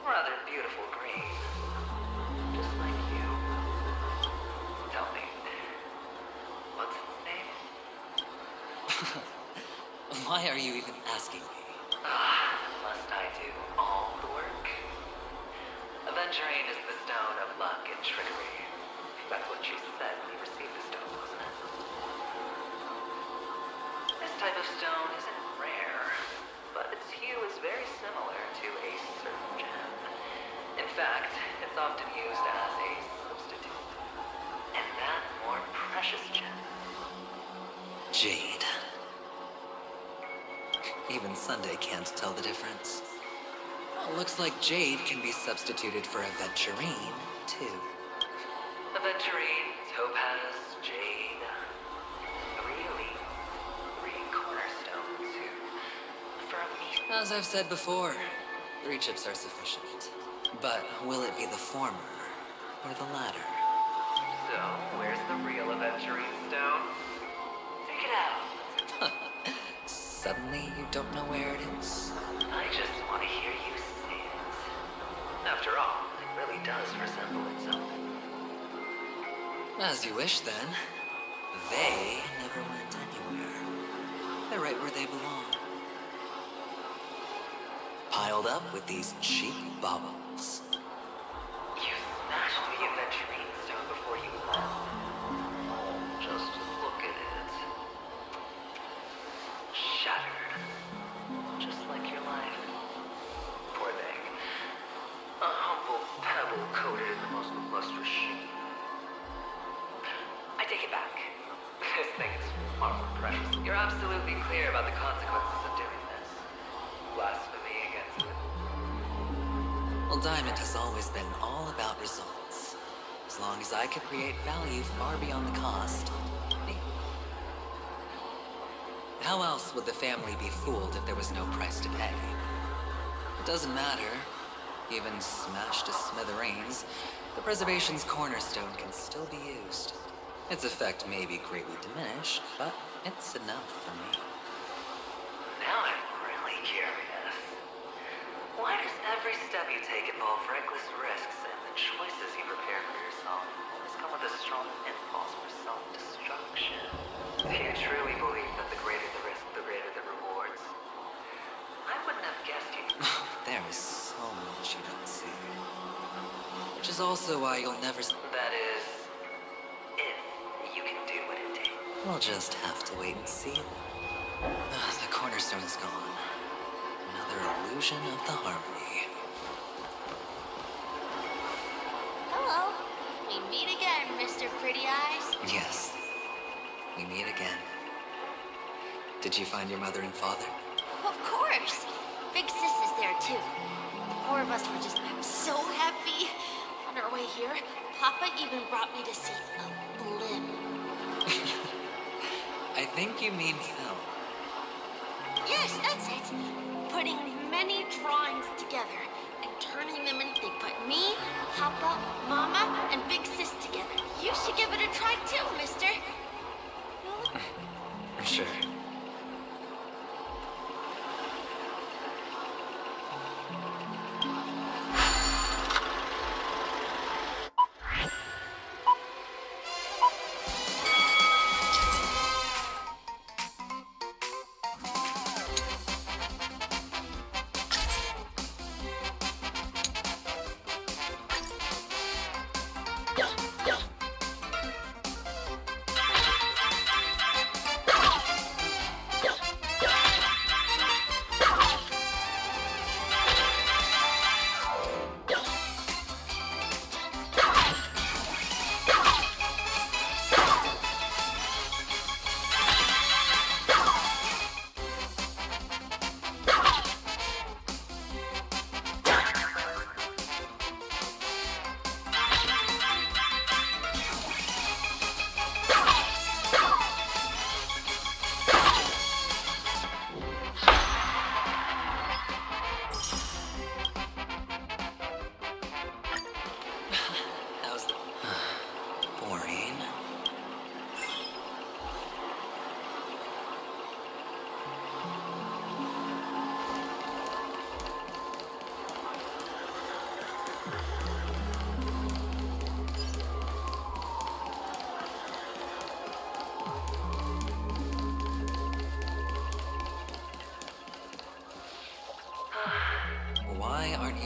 Rather beautiful green. Just like you. Tell me, what's its name? Why are you even asking me? Must I do all the work? Aventurine is the stone of luck and trickery. That's what she said when you received the stone, wasn't it? This type of stone isn't rare, but its hue is very similar to a certain gem. In fact, it's often used as a substitute. And that more precious gem. Jade. Even Sunday can't tell the difference. Well, looks like Jade can be substituted for Aventurine, too. Aventurine, topaz, jade. Really? 3 cornerstones who affirm each. As I've said before, 3 chips are sufficient. But will it be the former or the latter? So, where's the real Aventurine stone? Take it out. Suddenly you don't know where it is? I just want to hear you say it. After all, it really does resemble itself. As you wish, then. They never went anywhere. They're right where they belong. Piled up with these cheap baubles. You smashed the Aventurine stone before you left. Just look at it. Shattered. Just like your life. Poor thing. A humble pebble coated in the most lustrous sheen. I take it back. This thing is far more precious. You're absolutely clear about the consequences of doing this. Blasphemy against it. Well, Diamond has always been all about results. As long as I could create value far beyond the cost. How else would the family be fooled if there was no price to pay? It doesn't matter. Even smashed to smithereens, the preservation's cornerstone can still be used. Its effect may be greatly diminished, but it's enough for me. Now I'm really curious. Why does every step you take involve reckless risks, and the choices you prepare for yourself always come with a strong impulse for self-destruction? Do you truly believe that the greater the risk, the greater the rewards? I wouldn't have guessed you. There is so much you don't see. Which is also why you'll never... That is, if you can do what it takes. We'll just have to wait and see. The cornerstone is gone. Another illusion of the harmony. Hello. We meet again, Mr. Pretty Eyes. Yes. We meet again. Did you find your mother and father? Of course. Big Sis is there, too. The 4 of us were just so happy. On our way here, Papa even brought me to see a blimp. I think you mean film. Yes, that's it. Putting many drawings together and turning them into... They put me, Papa, Mama, and Big Sis together. You should give it a try, too, mister. Sure.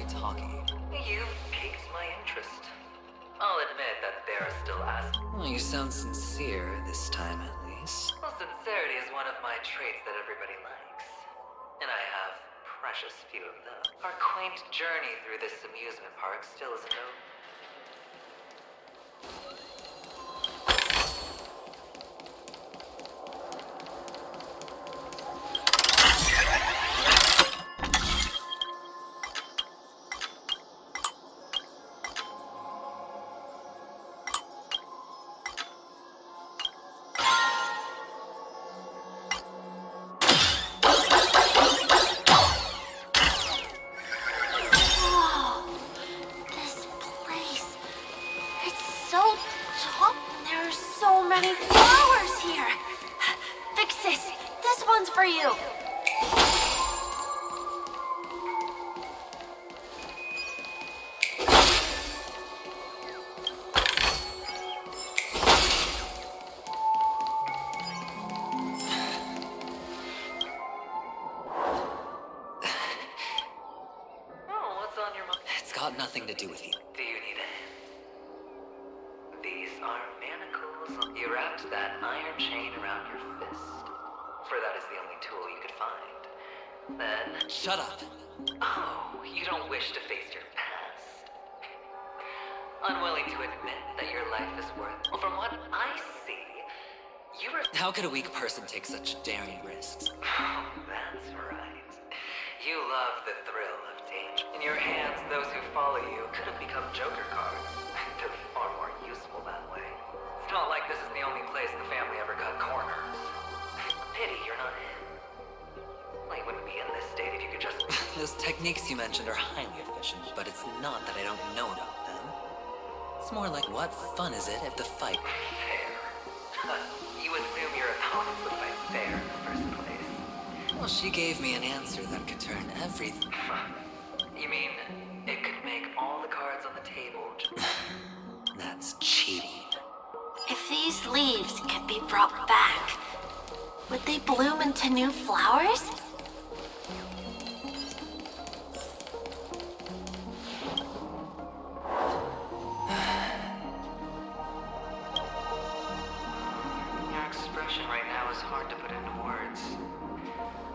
you talking? You've piqued my interest. I'll admit that there are still aspects. Well, you sound sincere this time, at least. Well, sincerity is one of my traits that everybody likes. And I have precious few of them. Our quaint journey through this amusement park still isn't over. For you. What's on your mind? It's got nothing to do with you. Do you need it? These are manacles. You wrapped that iron chain around your fist. For that is the only tool you could find. Then... Shut up. Oh, you don't wish to face your past. Unwilling to admit that your life is worth... Well, from what I see, you were... How could a weak person take such daring risks? Oh, that's right. You love the thrill of danger. In your hands, those who follow you could have become Joker cards. They're far more useful that way. It's not like this is the only place the family ever cut corners. Pity you're not in. Well, you wouldn't be in this state if you could just... Those techniques you mentioned are highly efficient, but it's not that I don't know about them. It's more like, what fun is it if the fight... Fair. You assume your opponents would fight fair in the first place. Well, she gave me an answer that could turn everything... You mean, it could make all the cards on the table... That's cheating. If these leaves could be brought back, would they bloom into new flowers? Your expression right now is hard to put into words.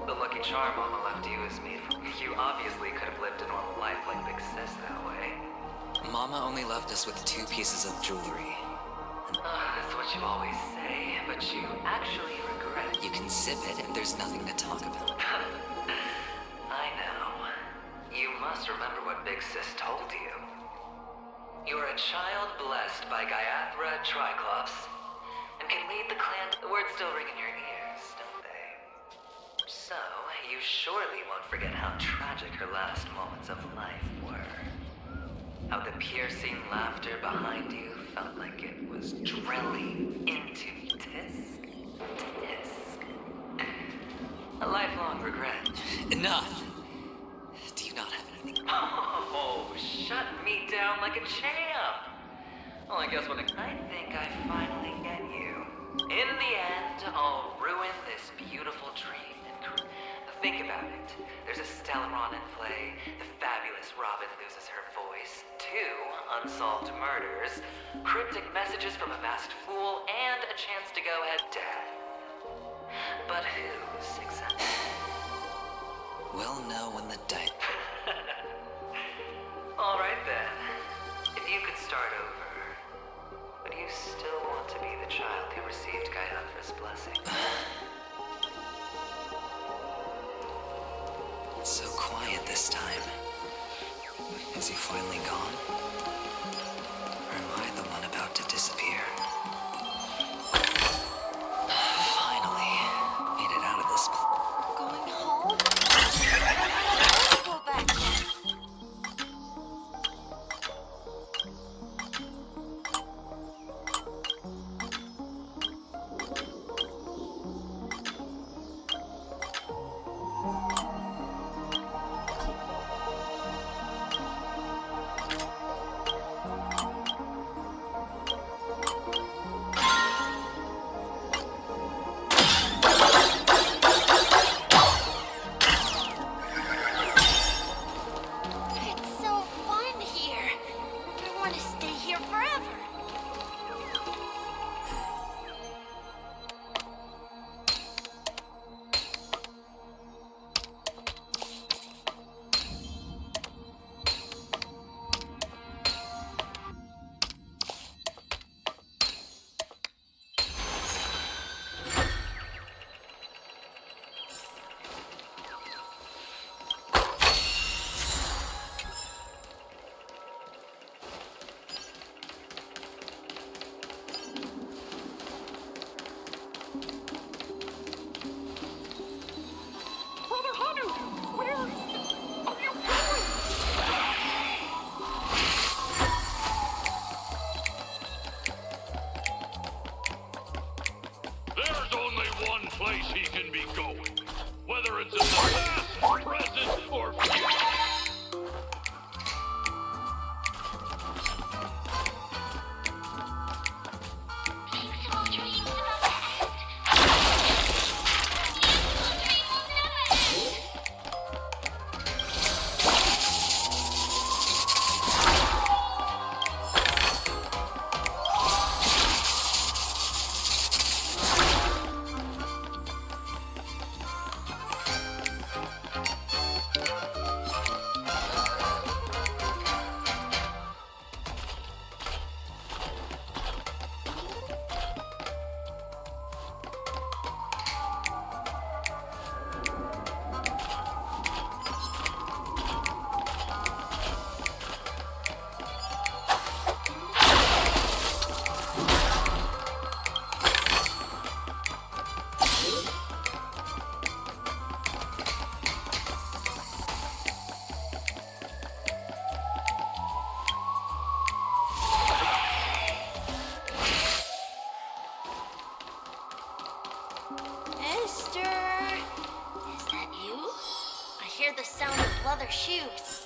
The lucky charm Mama left you is made for... You obviously could have lived a normal life like Big Sis that way. Mama only left us with 2 pieces of jewelry. That's what you always say, but you actually regret it. You can zip it if there's nothing to talk about. I know. You must remember what Big Sis told you. You are a child blessed by Gaiathra Triclops, and can lead the clan... The words still ring in your ears, don't they? So, you surely won't forget how tragic her last moments of life were. How the piercing laughter behind you felt like it was drilling into tisk. A lifelong regret. Enough! Do you not have anything? Oh, shut me down like a champ! Well, I guess what I think I finally get you. In the end, I'll ruin this beautiful dream. Think about it. There's a Stellaron in play, the fabulous Robin loses her voice, 2 unsolved murders, cryptic messages from a masked fool, and a chance to go head to death. But who's exactly? We'll know when the dice... All right then. If you could start over, would you still want to be the child who received Gaiathra's blessing? It's so quiet this time. Is he finally gone? Or am I the one about to disappear? Finally, made it out of this place. Going home? I don't go back yet. he can be going. Whether it's in the past, present, or future. Esther! Is that you? I hear the sound of leather shoes.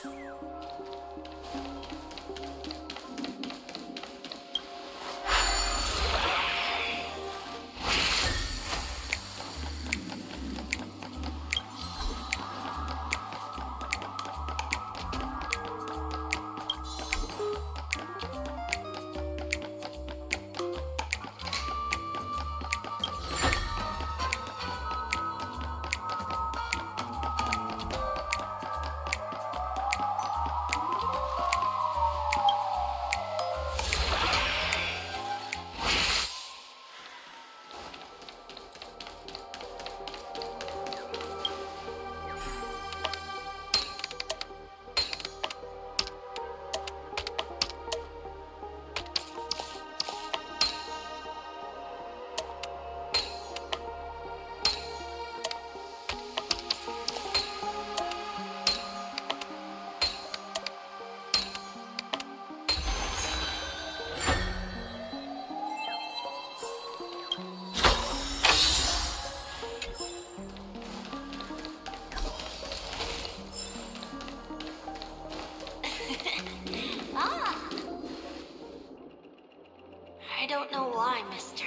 I don't know why, mister,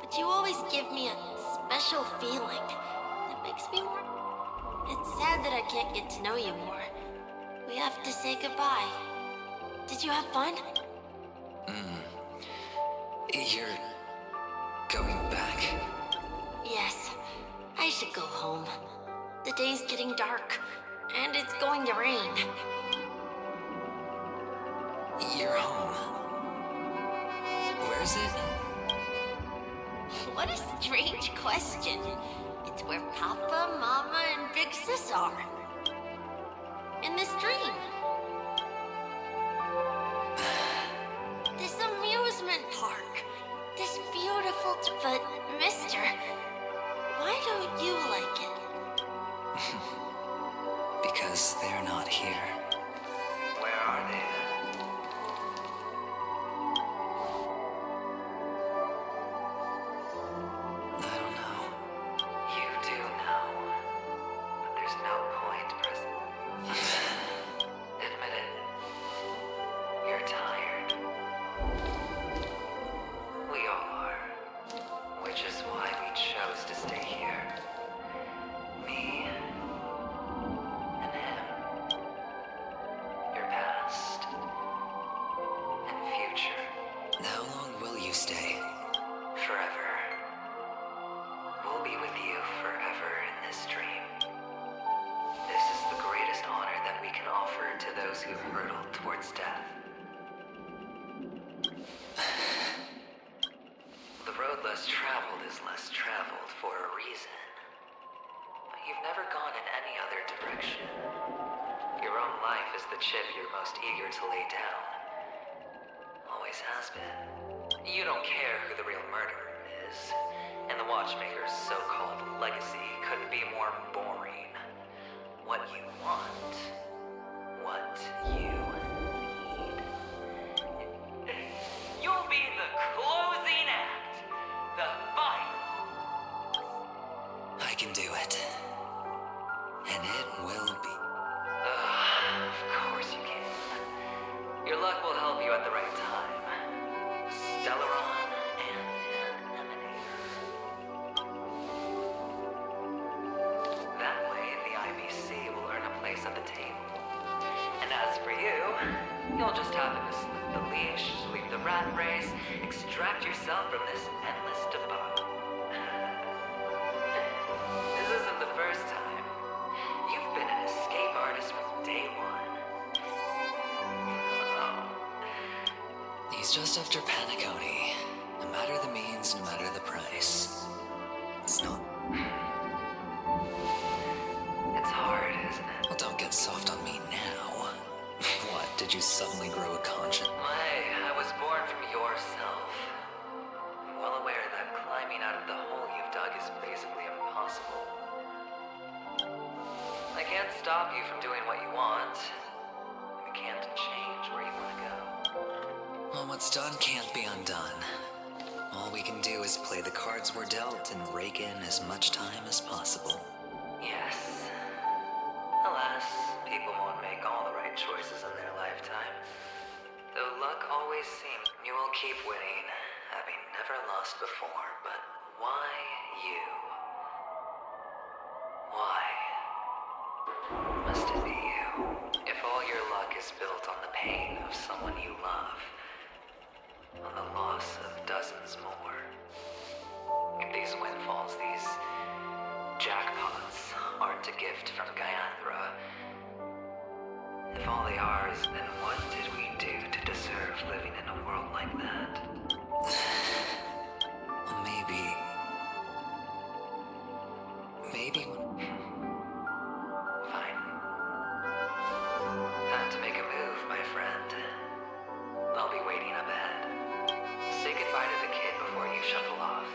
but you always give me a special feeling that makes me more... It's sad that I can't get to know you more. We have to say goodbye. Did you have fun? You're going back? Yes. I should go home. The day's getting dark, and it's going to rain. You're home. Where's it? What a strange question. It's where Papa, Mama, and Big Sis are. In this dream. This amusement park. This beautiful... But, mister, why don't you like it? Because they're not here. Where are they then? I don't know. You do know. But there's no point, Admit it. You're tired. We all are. Which is why we chose to stay here. Me and him. Your past and future. How long will you stay? Forever. We'll be with you forever in this dream. This is the greatest honor that we can offer to those who've hurtled towards death. The road less traveled is less traveled for a reason. But you've never gone in any other direction. Your own life is the chip you're most eager to lay down. Always has been. You don't care who the real murderer is, and the Watchmaker's so-called legacy couldn't be more boring. What you want, what you need. You'll be the closing act, the final. extract yourself from this endless debacle. This isn't the first time. You've been an escape artist from day one. He's just after Panicone. No matter the means, no matter the price. It's not... It's hard, isn't it? Well, don't get soft on me now. What, did you suddenly grow a conscience? I was born from yourself. I'm well aware that climbing out of the hole you've dug is basically impossible. I can't stop you from doing what you want. I can't change where you want to go. Well, what's done can't be undone. All we can do is play the cards we're dealt and rake in as much time as possible. Yes. Alas, people won't make all the right choices in their lifetime. Though luck always seems you will keep winning, having never lost before, but why you? Why? Must it be you? If all your luck is built on the pain of someone you love, on the loss of dozens more. If these windfalls, these jackpots, aren't a gift from Gaiathra, if all they are is, then what did we do to deserve living in a world like that? Maybe Fine. Time to make a move, my friend. I'll be waiting up ahead. Say goodbye to the kid before you shuffle off.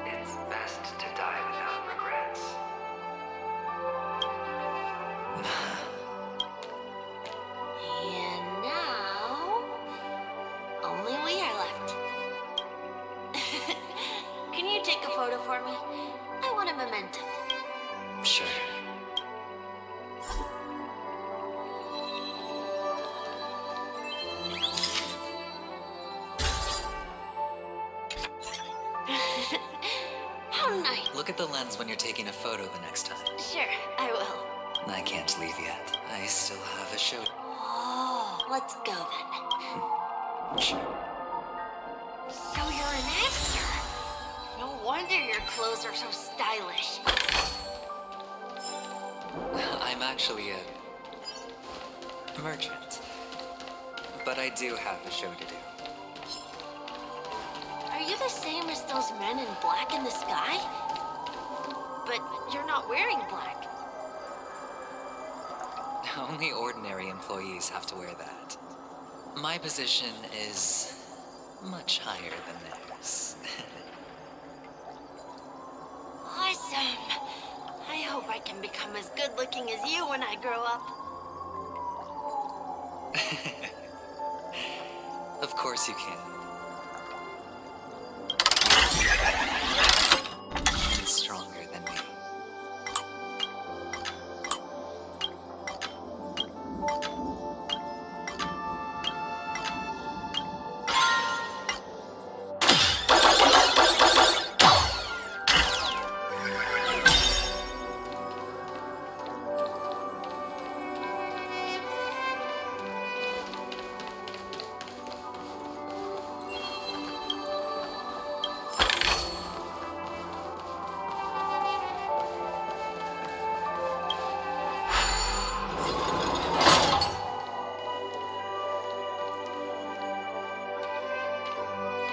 It's best to die without regrets. And now, only we are left. Can you take a photo for me? I want a memento. Sure. How nice. Look at the lens when you're taking a photo the next time. Sure, I will. I can't leave yet. I still have a show. Oh, let's go then. Sure. So you're an actor? No wonder your clothes are so stylish. I'm actually a merchant. But I do have a show to do. Are you the same as those men in black in the sky? But you're not wearing black. Only ordinary employees have to wear that. My position is much higher than theirs. Awesome. I hope I can become as good looking as you when I grow up. Of course you can. And stronger than me.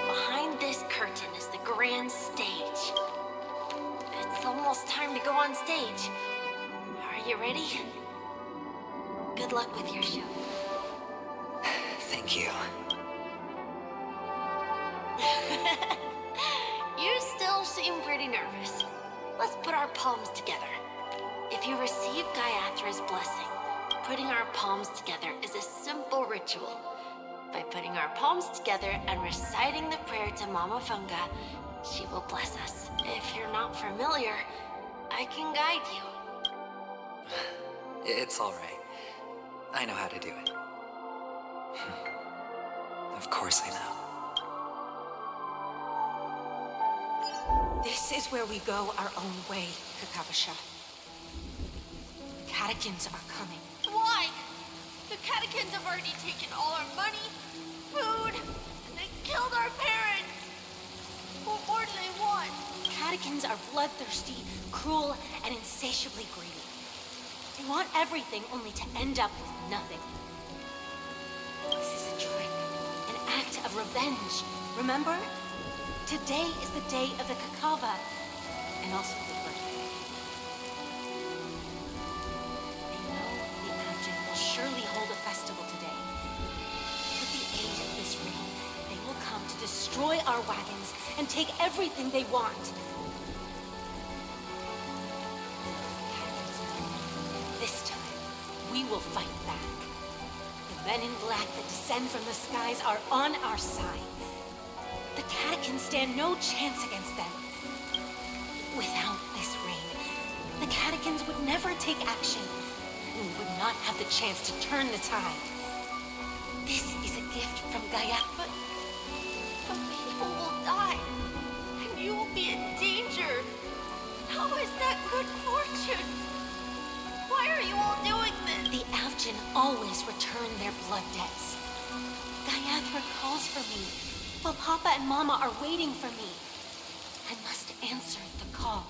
Behind this curtain is the grand stage. It's almost time to go on stage. Are you ready? Good luck with your show. Thank you. You still seem pretty nervous. Let's put our palms together. If you receive Gaiathra's blessing, putting our palms together is a simple ritual. By putting our palms together and reciting the prayer to Mama Funga, she will bless us. If you're not familiar, I can guide you. It's all right. I know how to do it. Of course I know. This is where we go our own way, Kakavasha. Catechins are coming. Why? catechins have already taken all our money, food, and they killed our parents. What more do they want? Catechins are bloodthirsty, cruel, and insatiably greedy. They want everything only to end up with nothing. This is a trick, an act of revenge. Remember? Today is the day of the Kakava, and also the birthday. They know the Abjad will surely hold a festival today. With the aid of this ring, they will come to destroy our wagons and take everything they want. This time, we will fight back. The men in black that descend from the skies are on our side. The catechins stand no chance against them. Without this ring, the catechins would never take action, and we would not have the chance to turn the tide. This is a gift from Gaia. But people will die, and you will be in danger. How is that good fortune? Why are you all doing this? The Avgin always return their blood debts. Gaiathra calls for me, while Papa and Mama are waiting for me. I must answer the call.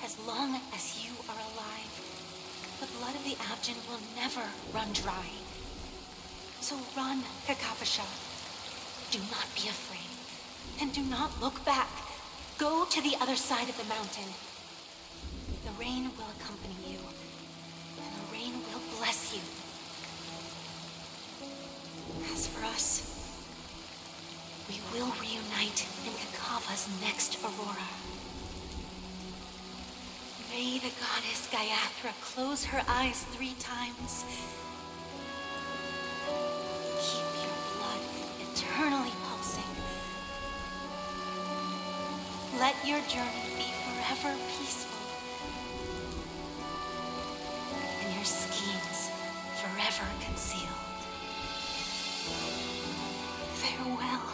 As long as you are alive, the blood of the Avgin will never run dry. So run, Kakavasha. Do not be afraid, and do not look back. Go to the other side of the mountain. The rain will accompany you, and the rain will bless you. As for us, we will reunite in Kakava's next aurora. May the goddess Gaiathra close her eyes 3 times. Keep your blood eternally pulsing. Let your journey be forever peaceful. And your schemes forever concealed. Farewell,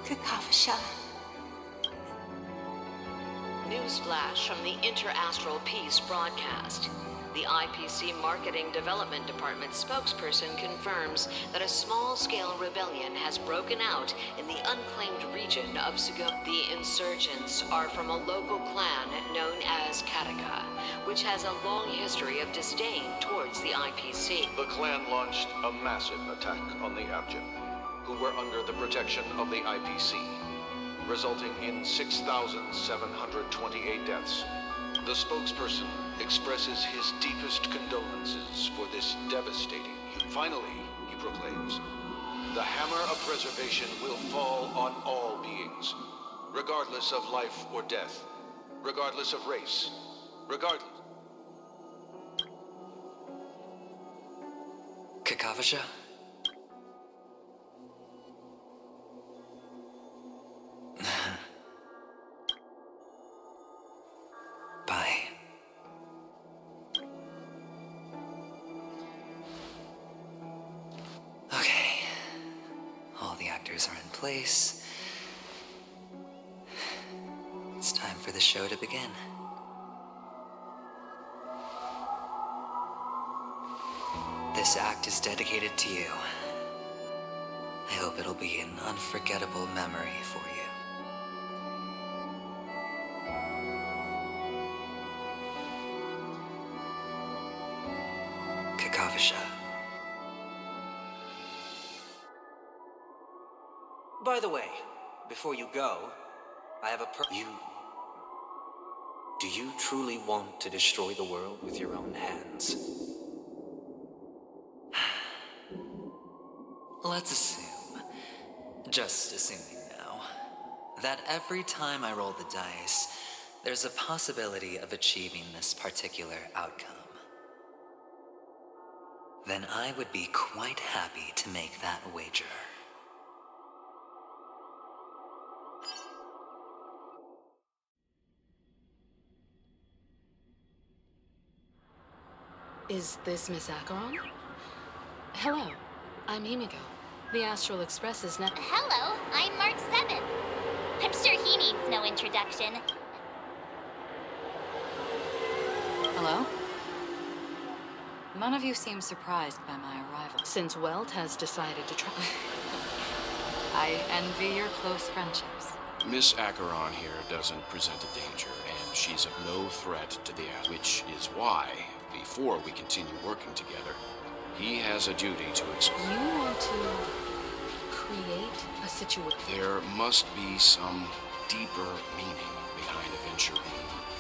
Kakavasha. Newsflash from the Inter-Astral Peace broadcast. The IPC Marketing Development Department spokesperson confirms that a small-scale rebellion has broken out in the unclaimed region of Sugo. The insurgents are from a local clan known as Kataka, which has a long history of disdain towards the IPC. The clan launched a massive attack on the Abjad, who were under the protection of the IPC, resulting in 6,728 deaths. The spokesperson expresses his deepest condolences for this devastating. Finally, he proclaims, the hammer of preservation will fall on all beings, regardless of life or death, regardless of race, regardless... Kakavasha? Bye. Okay. All the actors are in place. It's time for the show to begin. This act is dedicated to you. I hope it'll be an unforgettable memory for you. Kakavasha. By the way, before you go, I have a Do you truly want to destroy the world with your own hands? Let's assume, just assuming now, that every time I roll the dice, there's a possibility of achieving this particular outcome. Then I would be quite happy to make that wager. Is this Miss Acheron? Hello, I'm Himiko. The Astral Express is now. Hello, I'm Mark 7. I'm sure he needs no introduction. Hello? None of you seem surprised by my arrival. Since Welt has decided to try... I envy your close friendships. Miss Acheron here doesn't present a danger, and she's of no threat to the which is why, before we continue working together, he has a duty to explain. You want to create a situation? There must be some deeper meaning behind Aventurine.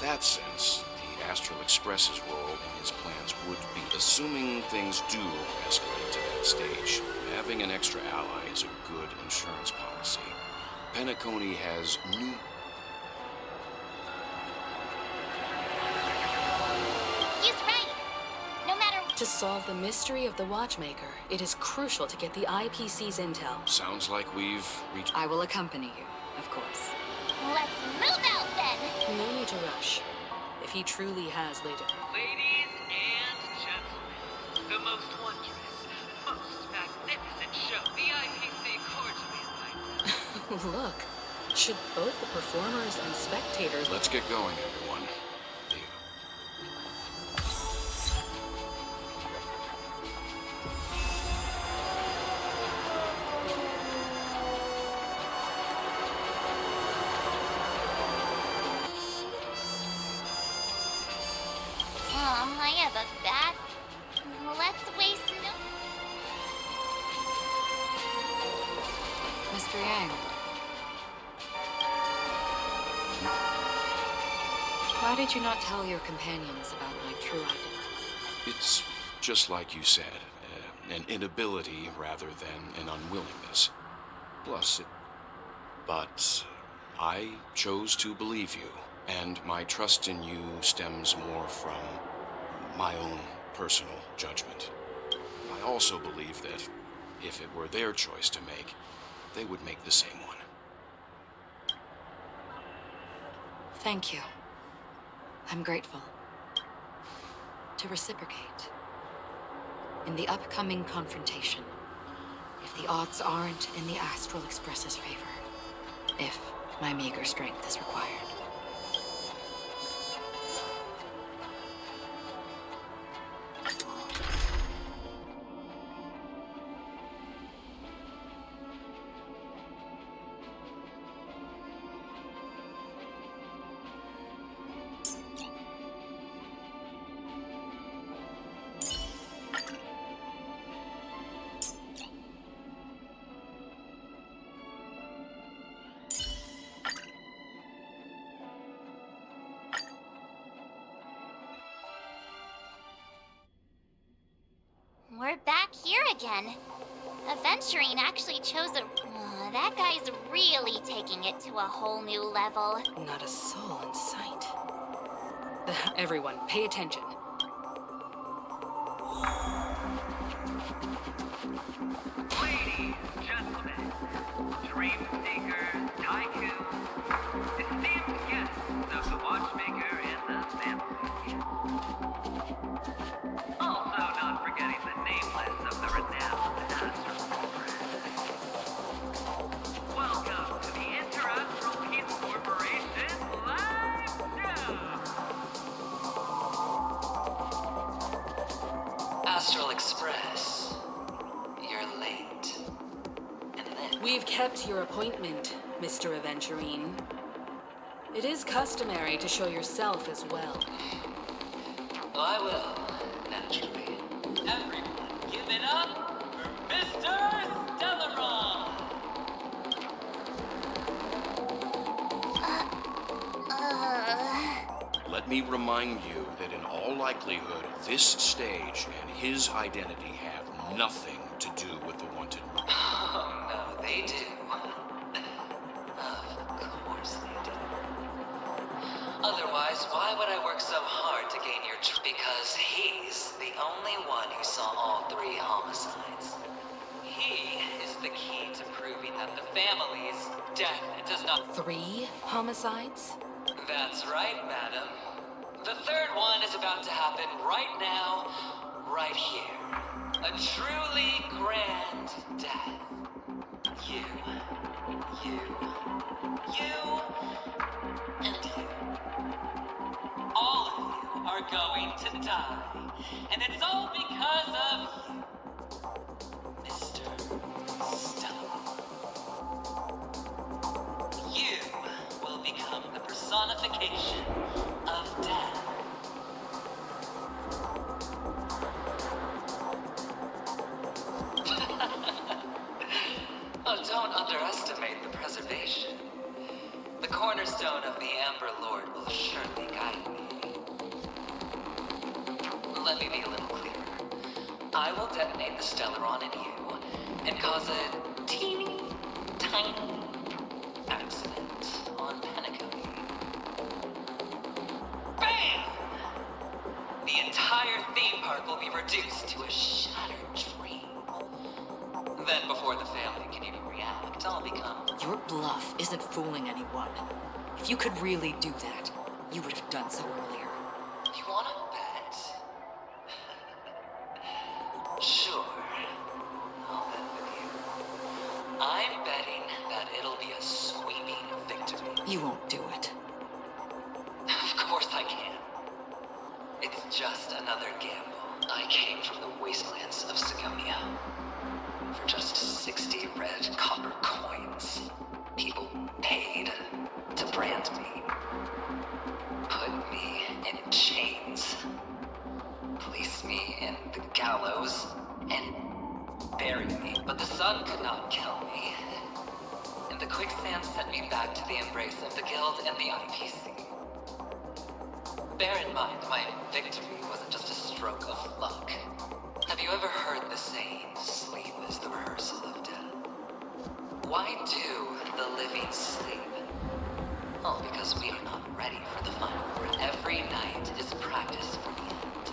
In that sense, the Astral Express's role in his plans would be, assuming things do escalate to that stage, having an extra ally is a good insurance policy. Penacony has new... He's right. No matter... To solve the mystery of the Watchmaker, it is crucial to get the IPC's intel. Sounds like we've reached... I will accompany you, of course. Let's move out then! No need to rush. If he truly has later... Ladies and gentlemen, the most wondrous, most magnificent show the IPC cordially invites. Look, should both the performers and spectators... Let's get going, everyone. Oh, I have a bad... Let's waste no... Mr. Yang. Why did you not tell your companions about my true identity? It's just like you said, an inability rather than an unwillingness. Plus, But I chose to believe you, and my trust in you stems more from my own personal judgment. I also believe that if it were their choice to make, they would make the same one. Thank you. I'm grateful. To reciprocate. In the upcoming confrontation, if the odds aren't in the Astral Express's favor, if my meager strength is required. We're back here again. Aventurine actually chose a... that guy's really taking it to a whole new level. Not a soul in sight. Everyone, pay attention. Ladies, gentlemen, dream seekers, tycoons, esteemed guests of the Watchmaker and the family. Also not forgetting the nameless of the renowned Astral Express. Welcome to the Interastral Peace Corporation live show! Astral Express, you're late. And then... We've kept your appointment, Mr. Aventurine. It is customary to show yourself as well. I will, naturally. Everyone, give it up for Mr. Stellaron! Let me remind you that in all likelihood, this stage and his identity have nothing to do with the Wanted Room. Oh, no, they do. Of course they do. Otherwise, why would I work so hard to gain your trust? Because he's the only one who saw all 3 homicides. He is the key to proving that the family's death does not... 3 homicides? That's right, madam. The 3rd one is about to happen right now, right here. A truly grand death. You, and you. All of you are going to die And it's all because of you, Mr. Stone. You will become the personification of death. Oh, don't underestimate the preservation. The cornerstone of the Amber Lord will surely guide me. Let me be a little clearer. I will detonate the Stellaron in you and cause a teeny, tiny accident on Penacony. Bam! The entire theme park will be reduced to a shattered dream. Then before the family can even react, I'll become... Your bluff isn't fooling anyone. If you could really do that, you would have done so earlier. You wanna bet? Sure. I'll bet with you. I'm betting that it'll be a sweeping victory. You won't do it. Of course I can. It's just another gamble. I came from the wastelands of Sigonia. For just 60 red copper coins, people paid to brand me. Put me in chains. Place me in the gallows and bury me. But the sun could not kill me. And the quicksand sent me back to the embrace of the guild and the IPC. Bear in mind, my victory wasn't just a stroke of luck. Have you ever heard the saying, sleep is the rehearsal of death? Why do the living sleep? Oh, because we are not ready for the final word. Every night is practice for the end.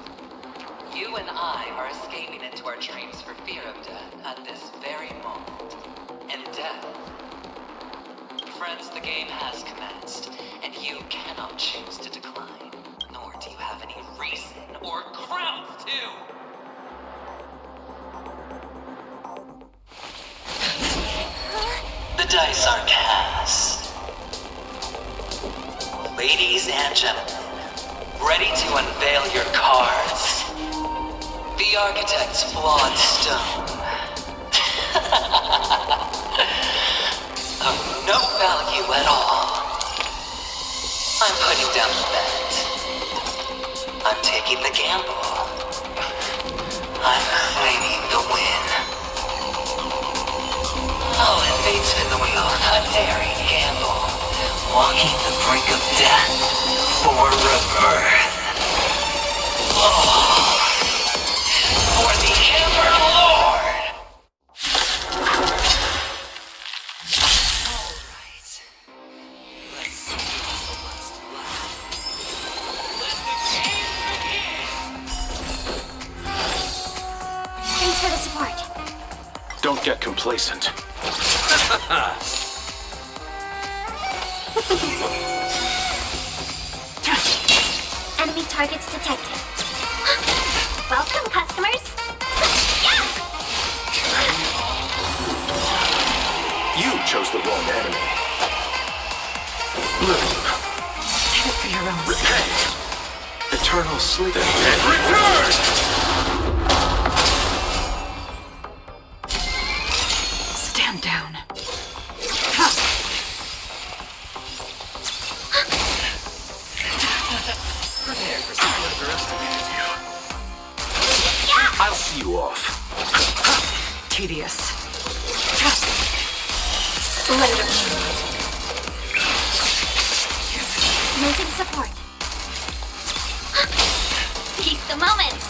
You and I are escaping into our dreams for fear of death at this very moment. And death. Friends, the game has commenced, and you cannot choose to decline. Nor do you have any reason or grounds to! The dice are cast. Ladies and gentlemen, ready to unveil your cards. The architect's flawed stone. Of no value at all. I'm putting down the bet. I'm taking the gamble. I'm claiming the win. I'll invade spin the wheel, a daring gamble. Walking the brink of death for rebirth. Oh, for the Amber Lord! Alright. Let's see what's left. Let the game begin! Thanks for the support. Don't get complacent. Enemy targets detected. Welcome, customers. You chose the wrong enemy. Blue. Save it for your own Repent. Eternal sleep. And return! Stand down. Prepare for some underestimated you. I'll see you off. Tedious. Later. Losing support. Seize the moment.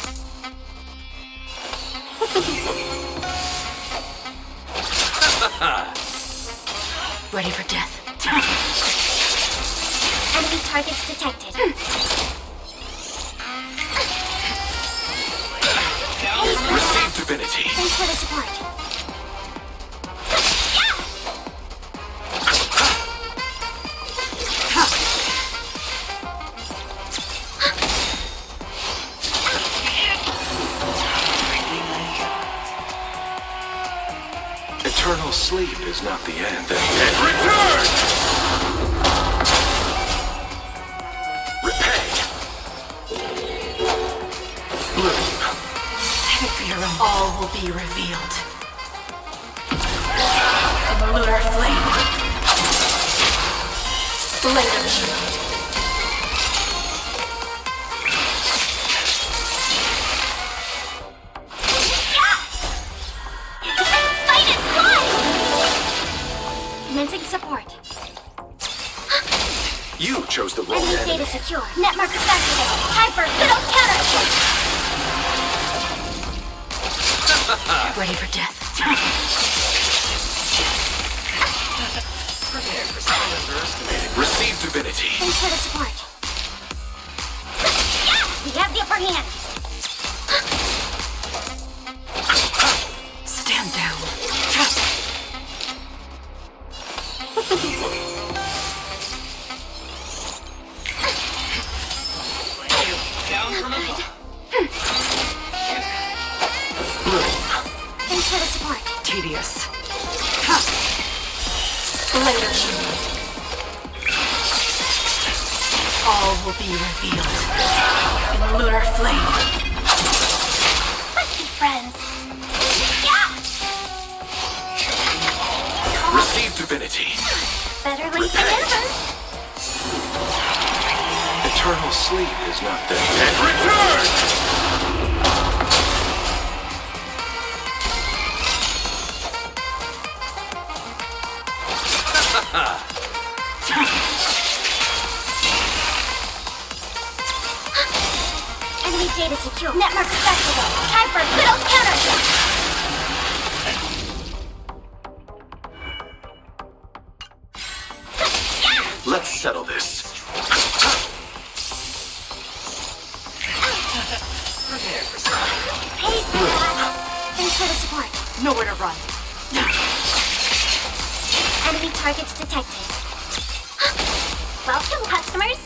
Ready for death. Enemy targets detected. Receive divinity. Thanks for the support. Eternal sleep is not the end. And return! Repay. Blue. All will be revealed. In the lunar flame. Later. Fight is fly! Commencing support. You chose the wrong Enemy enemy. data secure. Net markers activated. Time for fiddle counterattack. Ready for death. Prepare for some underestimated. Receive divinity. Thanks for the support. We have the upper hand. Stand down. Down from above. Thanks for the support. Tedious. Later. All will be revealed. In the lunar flame. Let's be friends. Receive divinity. Better late than never. Eternal sleep is not the dead. Return! Enemy data secure. Net markers activated. Time for fiddle counterattack. Let's settle this. Prepare for some. Paid for that. Thanks for the support. Nowhere to run. Enemy targets detected. Welcome, customers.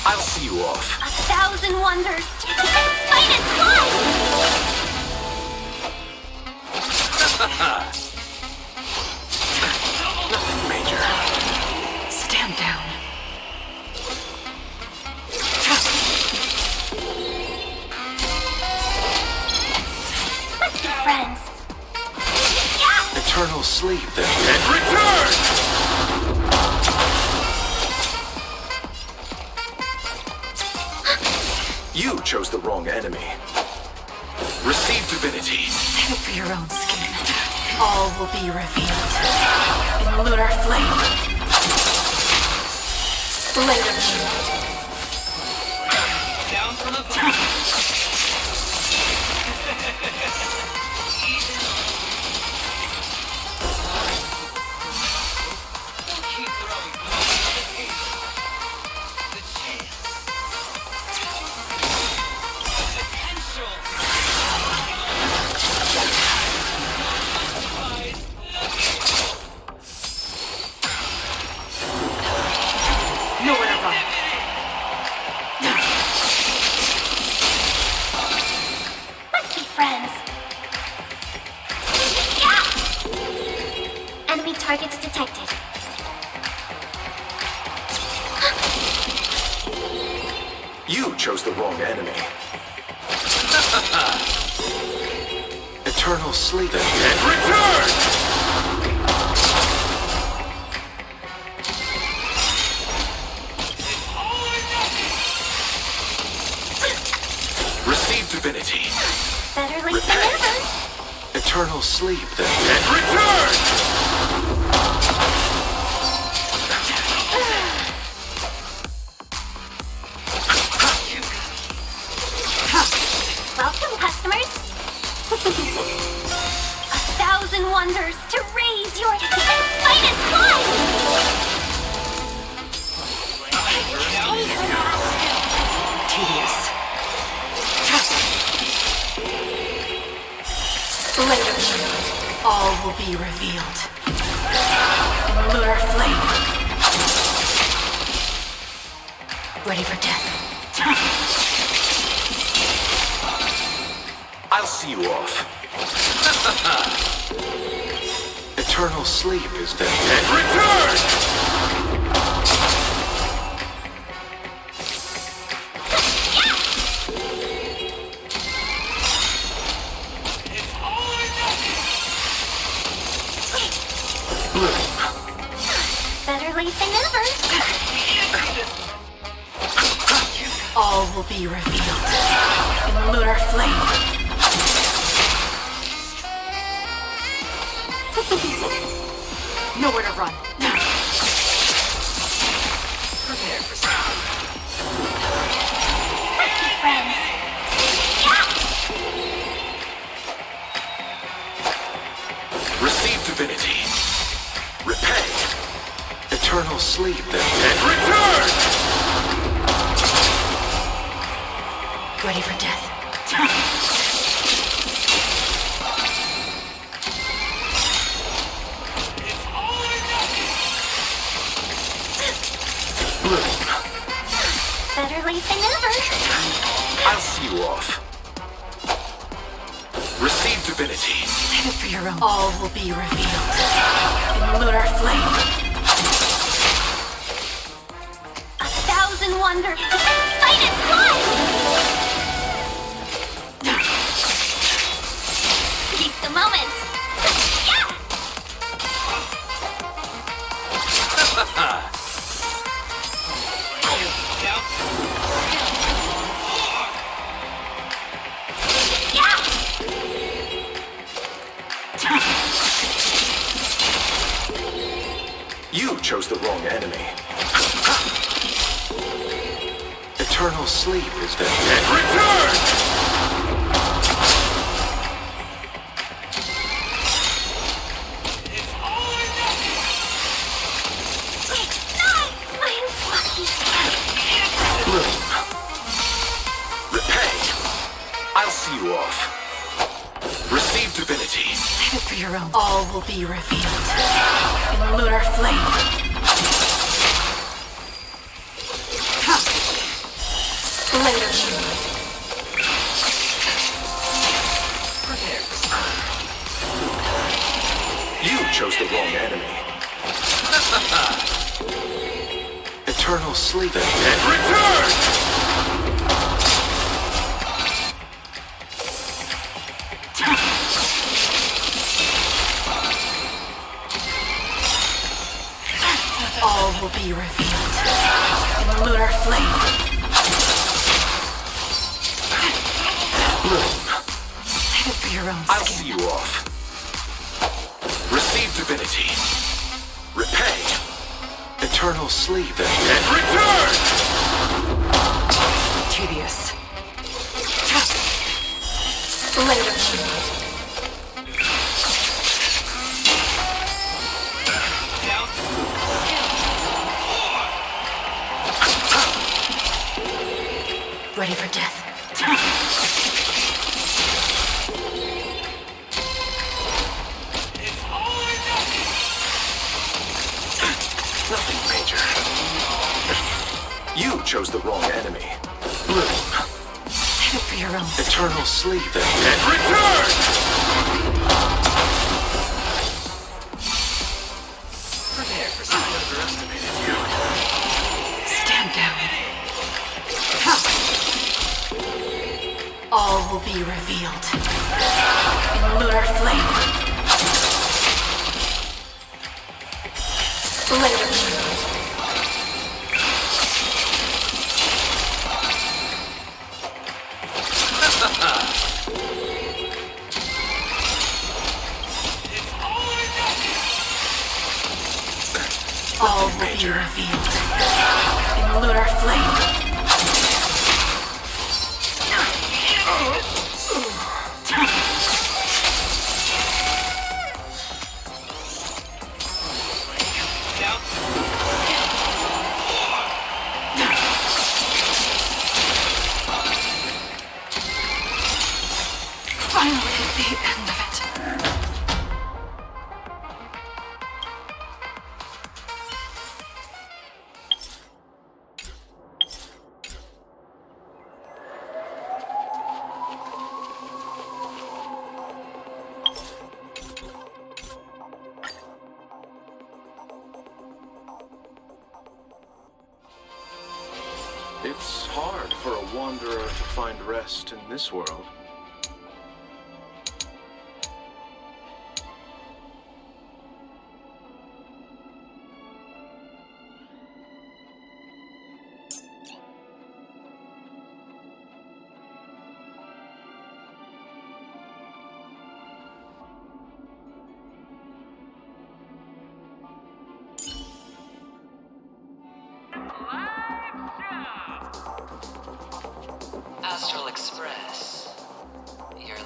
I'll see you off. 1,000 wonders. Fight is fun! Nothing major. Stand down. Let's be friends. Eternal sleep then. And return! You chose the wrong enemy. Receive divinity. Save it for your own skin. All will be revealed. In the lunar flame. Later. Down from above. Keep throwing blows on the table. The chance. Potential. Nowhere to run. Let's be friends. Enemy targets detected. You chose the wrong enemy. Eternal sleep and return! Receive divinity. Better late than never. Eternal sleep then and return! Welcome, customers. 1,000 wonders to raise your fight is fun! Tedious. Later. All will be revealed. In the lunar flame. Ready for death. I'll see you off. Eternal sleep is then and return! late than never. All will be revealed in lunar flame. Nowhere to run. Prepare for something. Let's be friends. Receive divinity. Repay. Eternal sleep then. And return! Ready for death. Bloom. Better late than never. I'll see you off. Receive divinity. Save it for your own. All will be revealed in lunar flame. 1,000 wonders. Fight is fun! Seize the moment. Yeah! You chose the wrong enemy. Eternal sleep is then. And return! Bloom. Repay. I'll see you off. Receive divinity. Save it for your own. All will be revealed in lunar flame. Later. Prepare for something. You chose the wrong enemy. Eternal sleep and return! All will be revealed in lunar flame. Bloom. Save it for your own I'll skin. see you off. Receive divinity. Repay. Eternal sleep and return! Tedious. Later. Ready for death. Nothing major. You chose the wrong enemy. Bloom. Save it for your own. Eternal sleep and return! Prepare for something. Underestimated you. Stand down. All will be revealed in lunar flame. Later. All will be revealed in lunar flame. Finally, the end of it. It's hard for a wanderer to find rest in this world. Astral Express. You're...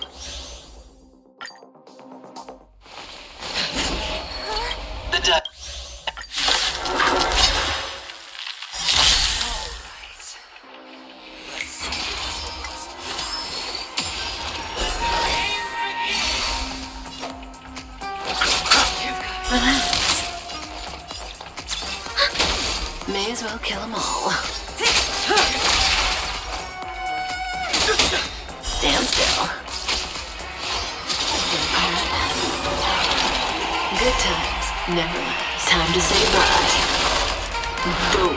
The di- May as well kill them all. Stand still. Good times never last. Time to say bye. Boom.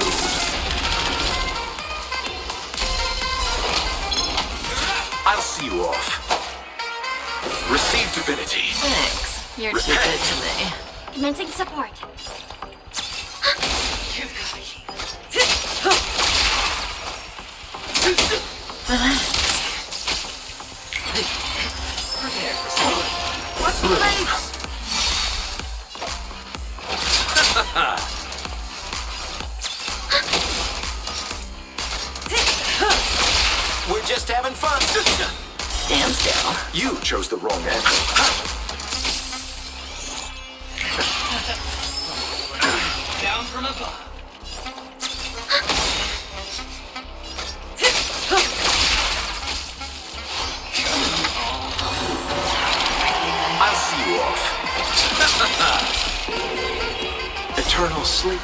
I'll see you off. Receive divinity. Thanks. You're too good to me. Commencing support. Relax. Prepare for support. What's the race? We're just having fun. Stand still. You chose the wrong angle. Down from above. I'll see you off. Eternal sleep.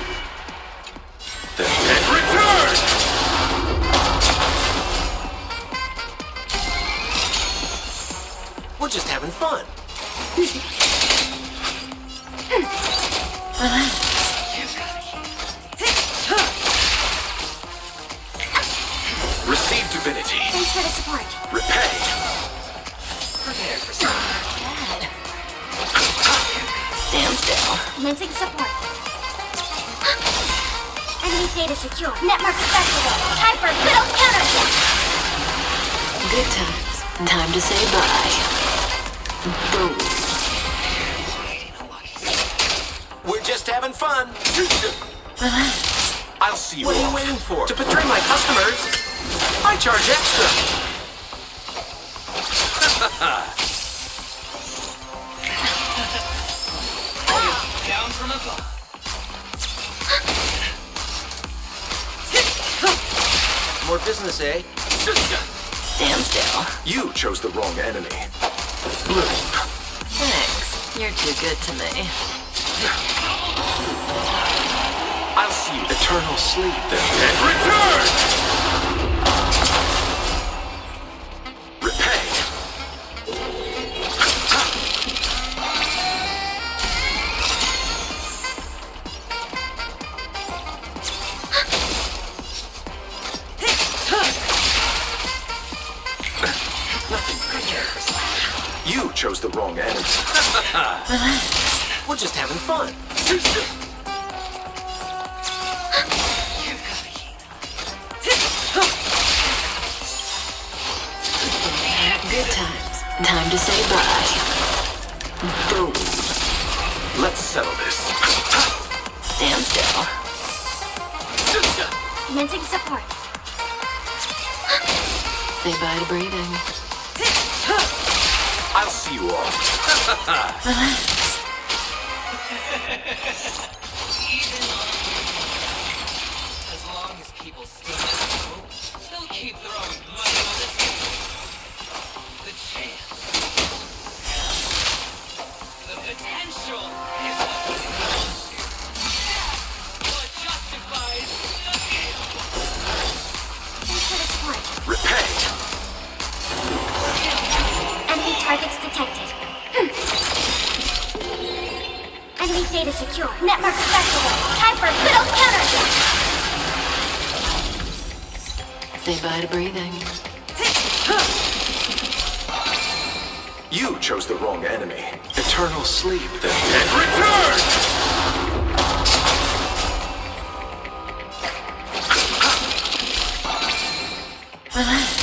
The dead return! We're just having fun. Relax. Receive divinity. Thanks for the support. Repay. Prepare for support. Bad. Stand still. Commencing support. Enemy data secure. Network accessible. Time for little counterattack. Good times. Time to say bye. Boom. We're just having fun. Relax. I'll see you What are you off. waiting for? To betray my customers? I charge extra. Down from above. More business, eh? Stand still. You chose the wrong enemy. Bloom. Thanks. You're too good to me. I'll see you. Eternal sleep. The dead return! Repay. You chose the wrong enemy. Relax. We're just having fun. Good times. Time to say bye. Boom. Let's settle this. Stand still. Commencing support. Say bye to breathing. I'll see you off. Relax. As long as people still know, they'll keep throwing money on the table. The chance. The potential is what counts here. What justifies the gamble. Thanks for the support. Repay. Enemy targets detected. Enemy data secure. Network accessible. Time for little counterattack. Say bye to breathing. You chose the wrong enemy. Eternal sleep. The dead return! Relax.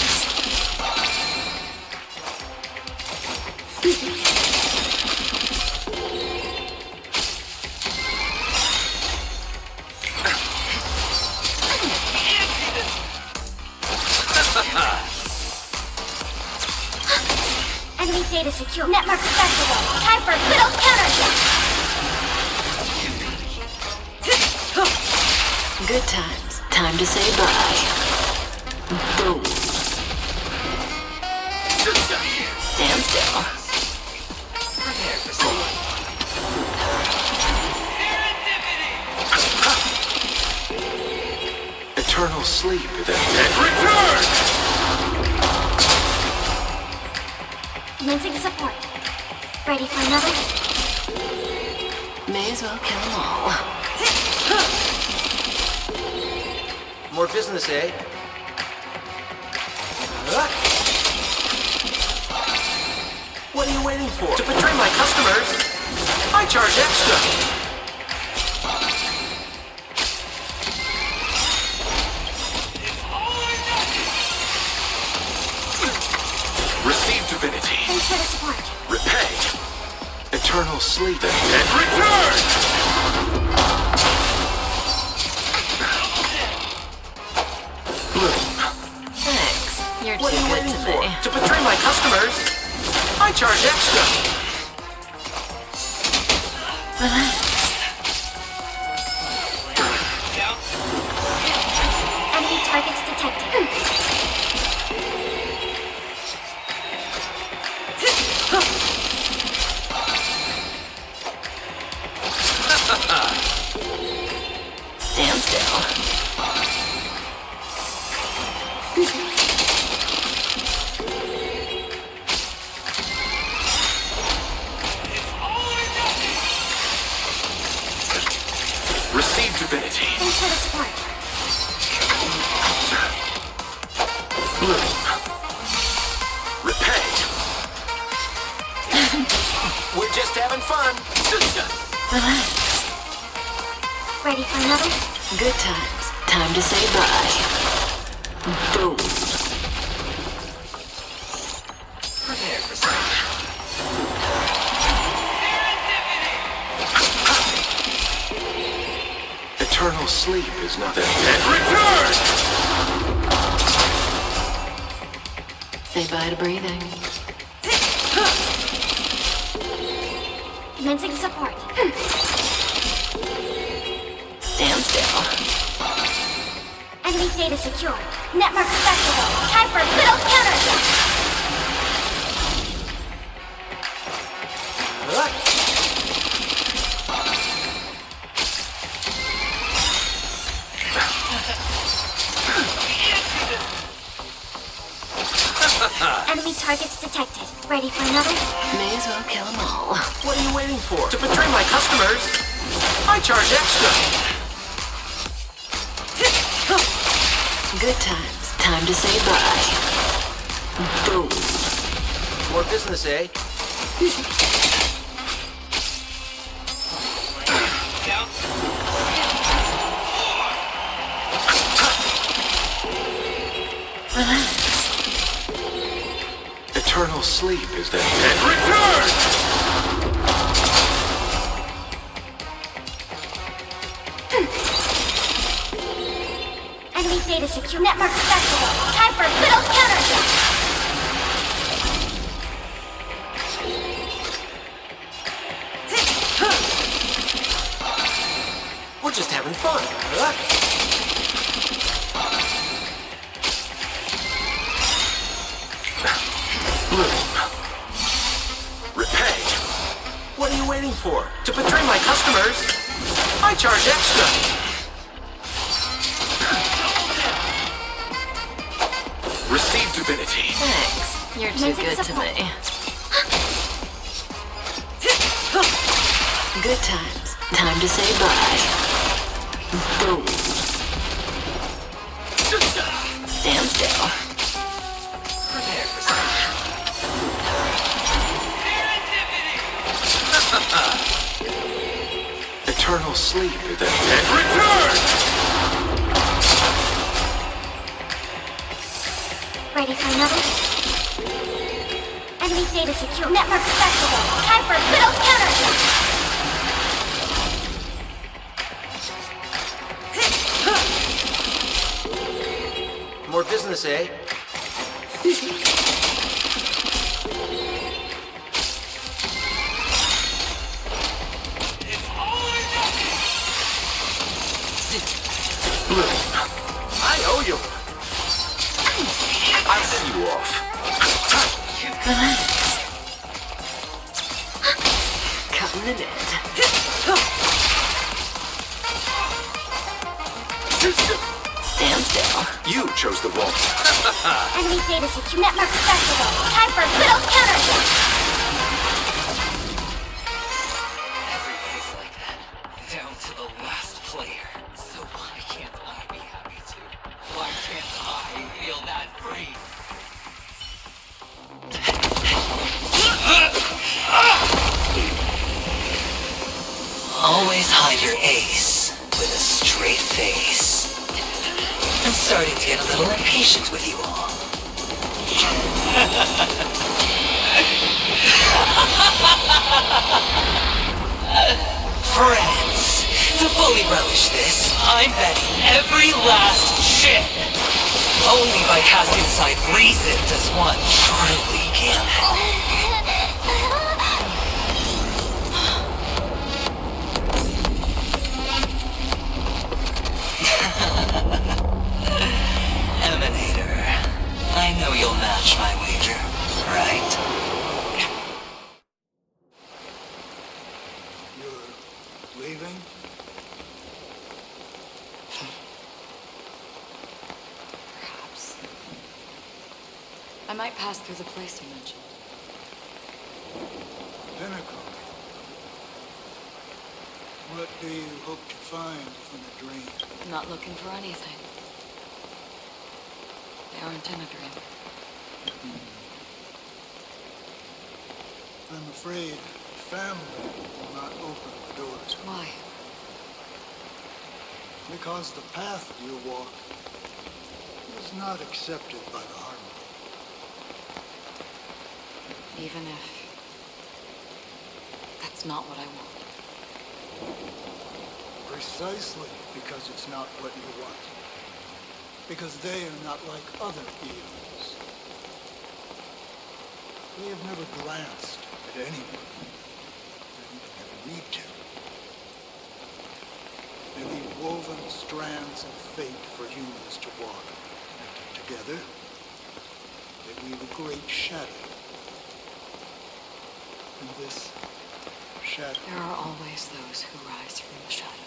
secure. Network accessible. Time for little counterattack. Good times. Time to say bye. Boom. Stand still. Prepare for some. Eternal sleep, then. Return! Commencing support. Ready for another? May as well kill them all. More business, eh? What are you waiting for? To betray my customers? I charge extra. Receive divinity. Thanks for the support. Repay. Eternal sleep, then. Return! Bloom. Thanks. You're What are too you good waiting to for? me. To betray my customers? I charge extra. Enemy targets detected. Stand still. Receive divinity. Thanks for the support. Bloom. Repay. We're just having fun. Relax. Ready for another? Good times. Time to say bye. Boom. Prepare for some. Eternal sleep is nothing. Return! Say bye to breathing. Commencing support. Stand still. Enemy data secure. Network accessible. Time for little counterattack. Enemy targets detected. Ready for another? May as well kill them all. What are you waiting for? To betray my customers? I charge extra. Good times. Time to say bye. Boom. More business, eh? Relax. Eternal sleep is then. Return! Enemy data secure. Network accessible. Time for little counterattack. We're just having fun. Bloom. Repay. What are you waiting for? To betray my customers? I charge extra. Receive divinity. Thanks. You're too good to me. Good times. Time to say bye. Boom. Stand still. Prepare for some. Eternal sleep is then. Return! Ready for another? Enemy data secure. Network accessible. Time for little counterattack. More business, eh? I owe you one. I'll see you off. Cutting the net. Stand still. You chose the wall. Enemy data set, you met Mark Festival. Time for a good old counterattack. Everybody's like that, down to the last player. So why can't I be happy too? Why can't I feel that free? Always hide your ace with a straight face. I'm starting to get a little impatient with you all. Friends, to fully relish this, I'm betting every last chip. Only by casting aside reason does one truly gambit. Emanator, I know you'll match my wager, right? You're leaving? Perhaps. I might pass through the place you mentioned. Pinnacle. What do you hope to find from the dream? I'm not looking for anything. They aren't in a dream. I'm afraid family will not open the doors. Why? Because the path you walk is not accepted by the Harmony. Even if that's not what I want. Precisely because it's not what you want. Because they are not like other eons. They have never glanced at anyone. And never need to. They leave woven strands of fate for humans to walk. And together, they weave a great shadow. And this shadow... There are always those who rise from the shadows.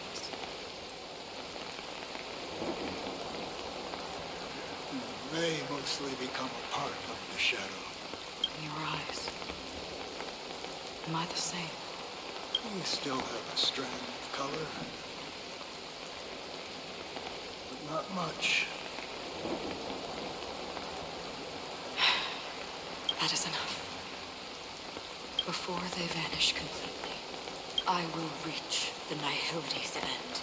They mostly become a part of the shadow. In your eyes. Am I the same? We still have a strand of color. But not much. That is enough. Before they vanish completely, I will reach the nihility's end.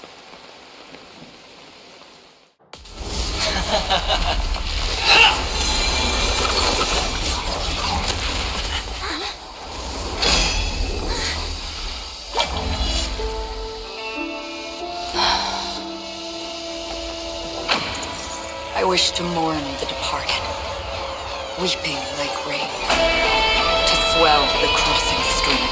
I wish to mourn the departed, weeping like rain, to swell the crossing stream.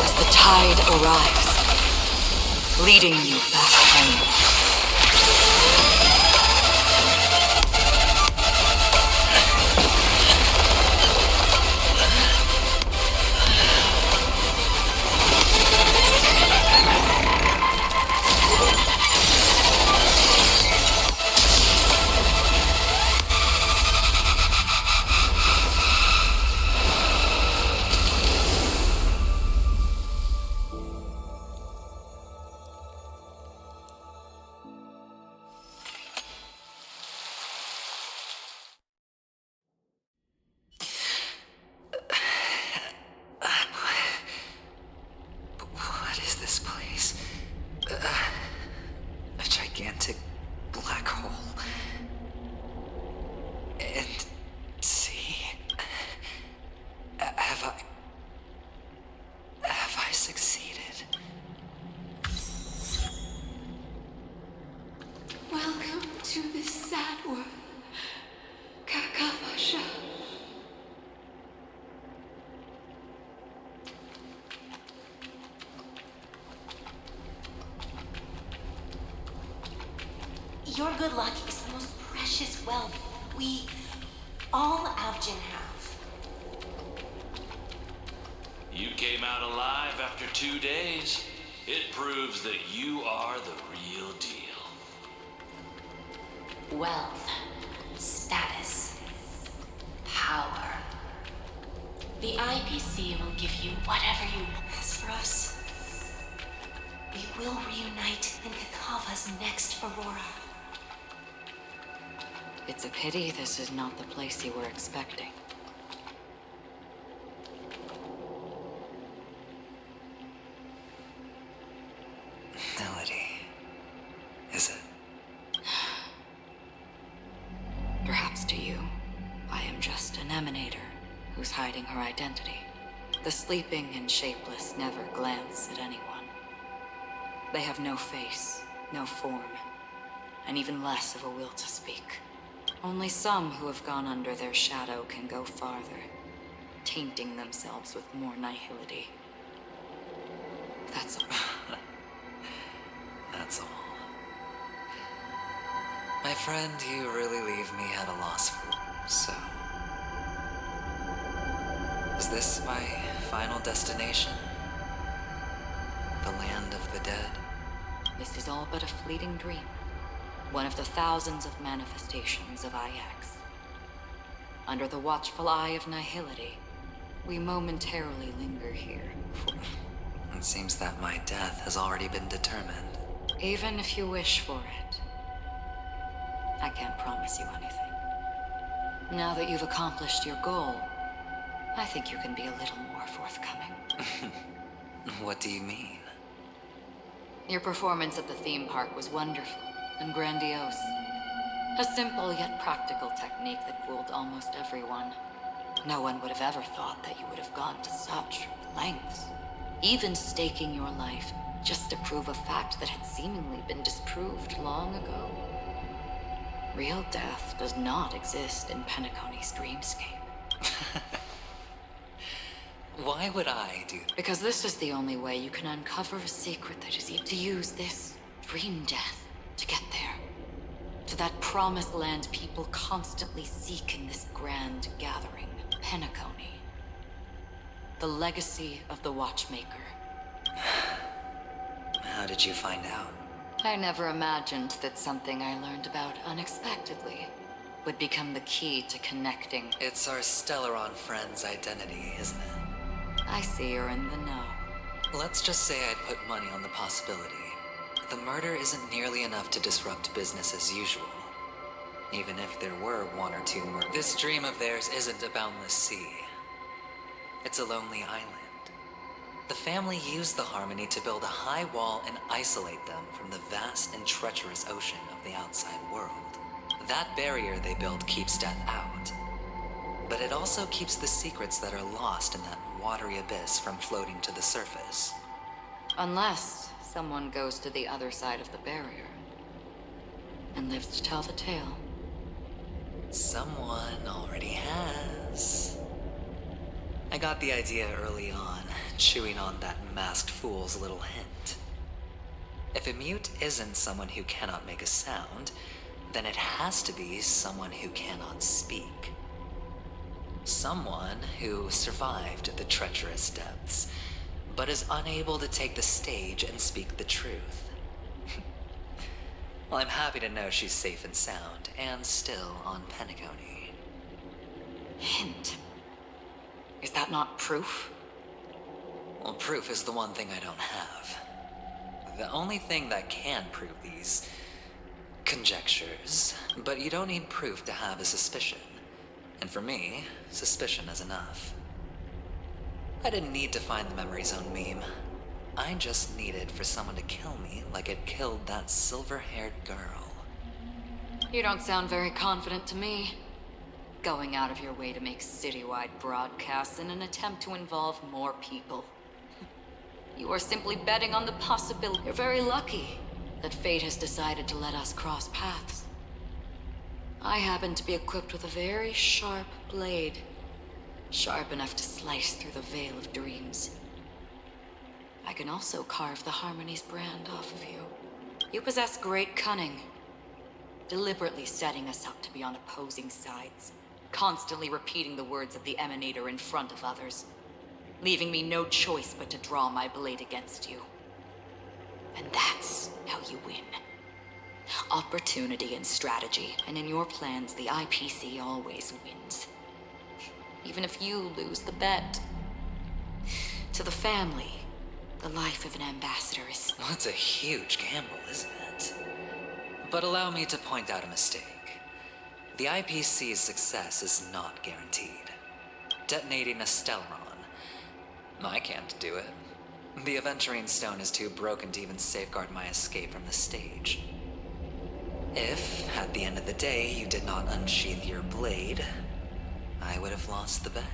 As the tide arrives, leading you back home. Your good luck is the most precious wealth we, all Avgin, have. You came out alive after 2 days. It proves that you are the real deal. Wealth, status, power. The IPC will give you whatever you want. As for us, we will reunite in Kakava's next Aurora. It's a pity this is not the place you were expecting. Melody. Is it? Perhaps to you, I am just an emanator who's hiding her identity. The sleeping and shapeless never glance at anyone. They have no face, no form, and even less of a will to speak. Only some who have gone under their shadow can go farther, tainting themselves with more nihility. That's all. That's all. My friend, you really leave me at a loss for words, so... Is this my final destination? The land of the dead? This is all but a fleeting dream. One of the thousands of manifestations of IX. Under the watchful eye of nihility, we momentarily linger here. It seems that my death has already been determined. Even if you wish for it, I can't promise you anything. Now that you've accomplished your goal, I think you can be a little more forthcoming. What do you mean? Your performance at the theme park was wonderful and grandiose. A simple yet practical technique that fooled almost everyone. No one would have ever thought that you would have gone to such lengths, even staking your life just to prove a fact that had seemingly been disproved long ago. Real death does not exist in Penacony's dreamscape. Why would I do that? Because this is the only way you can uncover a secret that is to use this dream death to get there. To that promised land people constantly seek in this grand gathering, Penacony. The legacy of the Watchmaker. How did you find out? I never imagined that something I learned about unexpectedly would become the key to connecting. It's our Stellaron friend's identity, isn't it? I see you're in the know. Let's just say I'd put money on the possibility. The murder isn't nearly enough to disrupt business as usual. Even if there were one or two murders. This dream of theirs isn't a boundless sea. It's a lonely island. The family used the Harmony to build a high wall and isolate them from the vast and treacherous ocean of the outside world. That barrier they built keeps death out. But it also keeps the secrets that are lost in that watery abyss from floating to the surface. Unless someone goes to the other side of the barrier and lives to tell the tale. Someone already has. I got the idea early on, chewing on that masked fool's little hint. If a mute isn't someone who cannot make a sound, then it has to be someone who cannot speak. Someone who survived the treacherous depths, but is unable to take the stage and speak the truth. Well, I'm happy to know she's safe and sound, and still on Penacony. Hint. Is that not proof? Well, proof is the one thing I don't have. The only thing that can prove these conjectures, but you don't need proof to have a suspicion. And for me, suspicion is enough. I didn't need to find the memory zone meme. I just needed for someone to kill me like it killed that silver-haired girl. You don't sound very confident to me. Going out of your way to make citywide broadcasts in an attempt to involve more people. You are simply betting on the possibility. You're very lucky that fate has decided to let us cross paths. I happen to be equipped with a very sharp blade, sharp enough to slice through the veil of dreams. I can also carve the Harmony's brand off of you. You possess great cunning, deliberately setting us up to be on opposing sides, constantly repeating the words of the Emanator in front of others, leaving me no choice but to draw my blade against you. And that's how you win. Opportunity and strategy, and in your plans, the IPC always wins. Even if you lose the bet. To the family, the life of an ambassador is... Well, it's a huge gamble, isn't it? But allow me to point out a mistake. The IPC's success is not guaranteed. Detonating a Stellaron, I can't do it. The Aventurine Stone is too broken to even safeguard my escape from the stage. If, at the end of the day, you did not unsheath your blade, I would have lost the bet.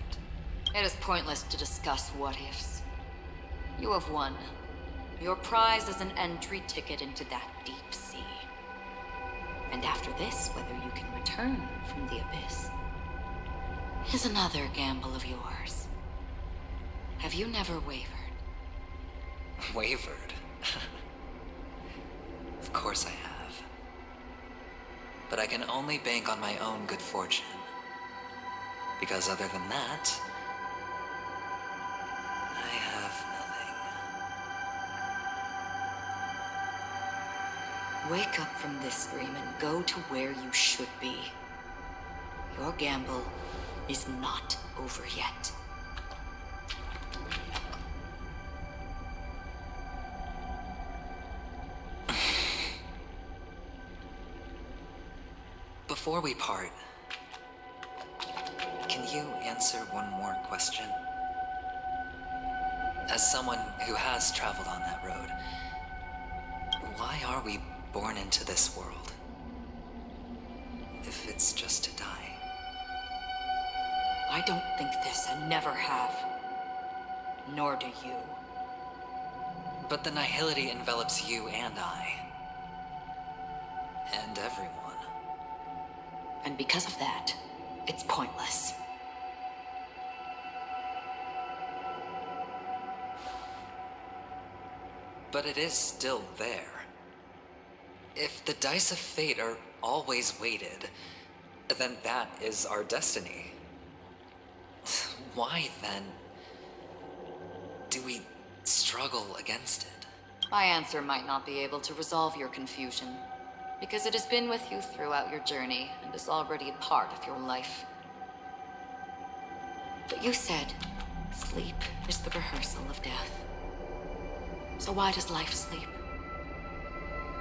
It is pointless to discuss what-ifs. You have won. Your prize is an entry ticket into that deep sea. And after this, whether you can return from the abyss is another gamble of yours. Have you never wavered? Wavered? Of course I have. But I can only bank on my own good fortune. Because other than that, I have nothing. Wake up from this dream and go to where you should be. Your gamble is not over yet. Before we part, can you answer one more question? As someone who has traveled on that road, why are we born into this world? If it's just to die. I don't think this and never have. Nor do you. But the nihility envelops you and I. And everyone. And because of that, it's pointless. But it is still there. If the dice of fate are always weighted, then that is our destiny. Why, then, do we struggle against it? My answer might not be able to resolve your confusion, because it has been with you throughout your journey and is already a part of your life. But you said, sleep is the rehearsal of death. So why does life sleep?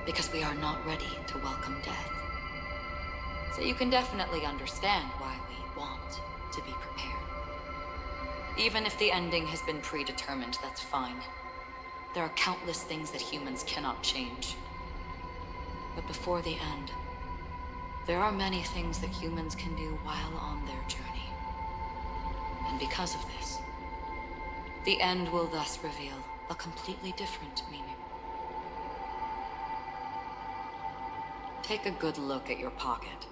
Because we are not ready to welcome death. So you can definitely understand why we want to be prepared. Even if the ending has been predetermined, that's fine. There are countless things that humans cannot change. But before the end, there are many things that humans can do while on their journey. And because of this, the end will thus reveal a completely different meaning. Take a good look at your pocket.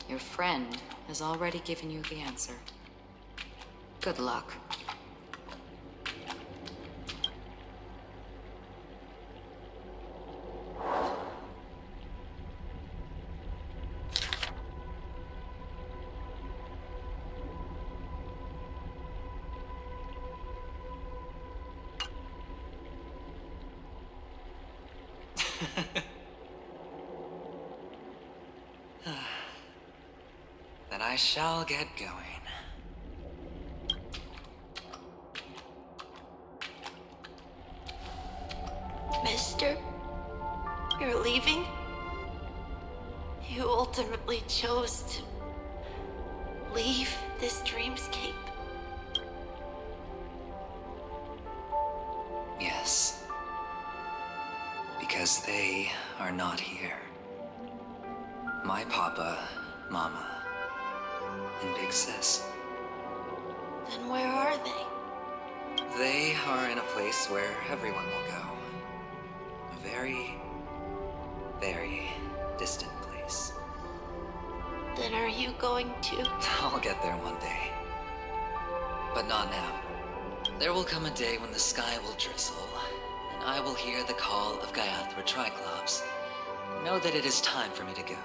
Your friend has already given you the answer. Good luck. Then I shall get going. Mister, you're leaving? You ultimately chose to leave this dreamscape. Yes. Because they are not here. My papa, mama, and big sis. Then where are they? They are in a place where everyone will go. A very, very distant place. Then are you going to? I'll get there one day. But not now. There will come a day when the sky will drizzle, and I will hear the call of Gaiathra Triclops. know that it is time for me to go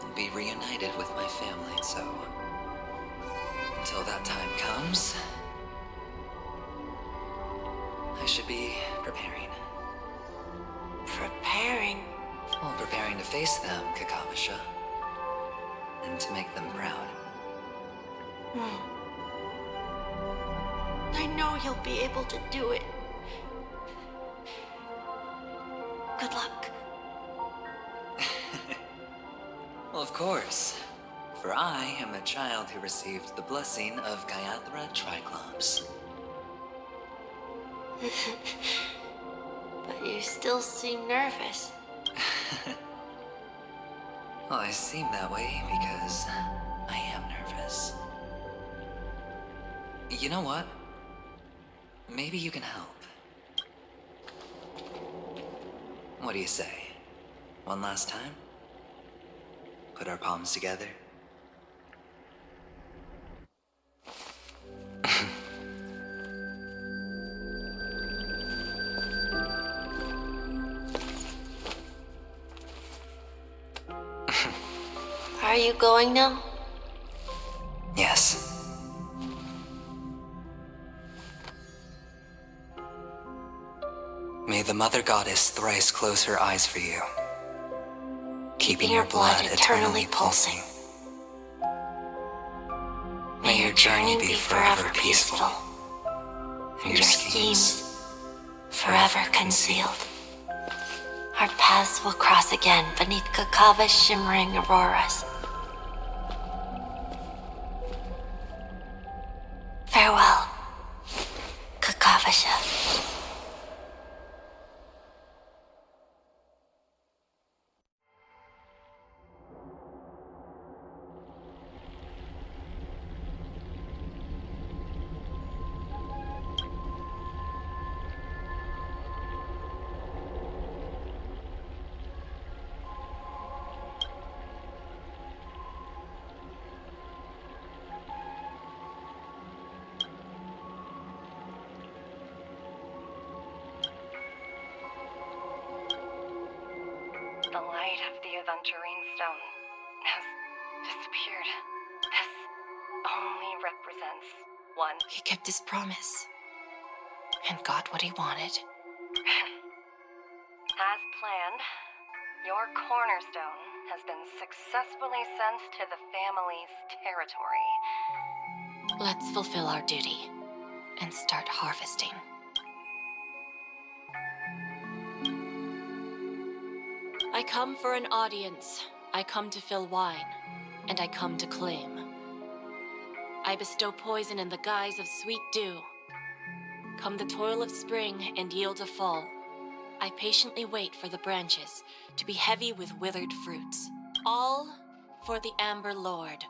and be reunited with my family, so until that time comes, I should be preparing. Preparing? Well, preparing to face them, Kakavasha, and to make them proud. I know you'll be able to do it. Good luck. Well, of course, for I am a child who received the blessing of Gayathra Triclops. But you still seem nervous. Well, I seem that way because I am nervous. You know what? Maybe you can help. What do you say? One last time? Put our palms together? Are you going now? Yes. May the Mother Goddess thrice close her eyes for you, keeping your blood eternally pulsing. May your journey be forever peaceful, and your schemes forever concealed. Our paths will cross again beneath Kakava's shimmering auroras. Farewell, Kakavasha. The light of the Aventurine Stone has disappeared. This only represents one. He kept his promise and got what he wanted. As planned, your cornerstone has been successfully sent to the family's territory. Let's fulfill our duty and start harvesting. I come for an audience. I come to fill wine, and I come to claim. I bestow poison in the guise of sweet dew. Come the toil of spring and yield a fall. I patiently wait for the branches to be heavy with withered fruits. All for the Amber Lord.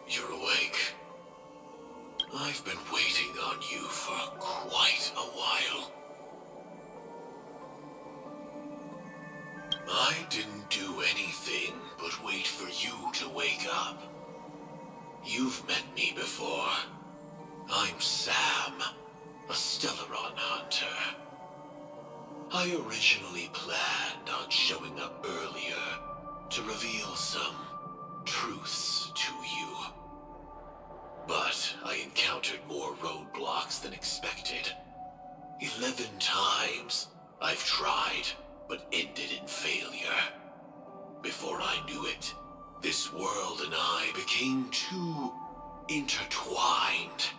You're awake. I've been waiting on you for quite a while. I didn't do anything but wait for you to wake up. You've met me before. I'm Sam, a Stellaron hunter. I originally planned on showing up earlier to reveal some truths to you. But I encountered more roadblocks than expected. 11 times I've tried, but ended in failure. Before I knew it, this world and I became too intertwined,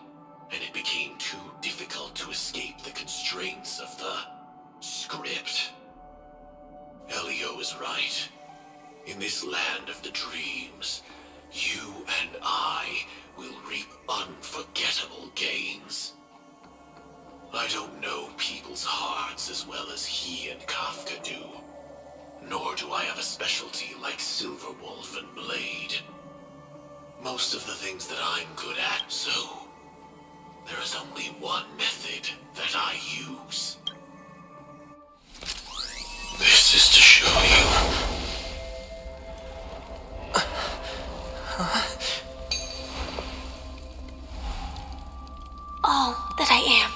and it became too difficult to escape the constraints of the script. Elio is right. In this land of the dreams, you and I will reap unforgettable gains. I don't know people's hearts as well as he and Kafka do. Nor do I have a specialty like Silverwolf and Blade. Most of the things that I'm good at, so there is only one method that I use. This is to show you. All that I am.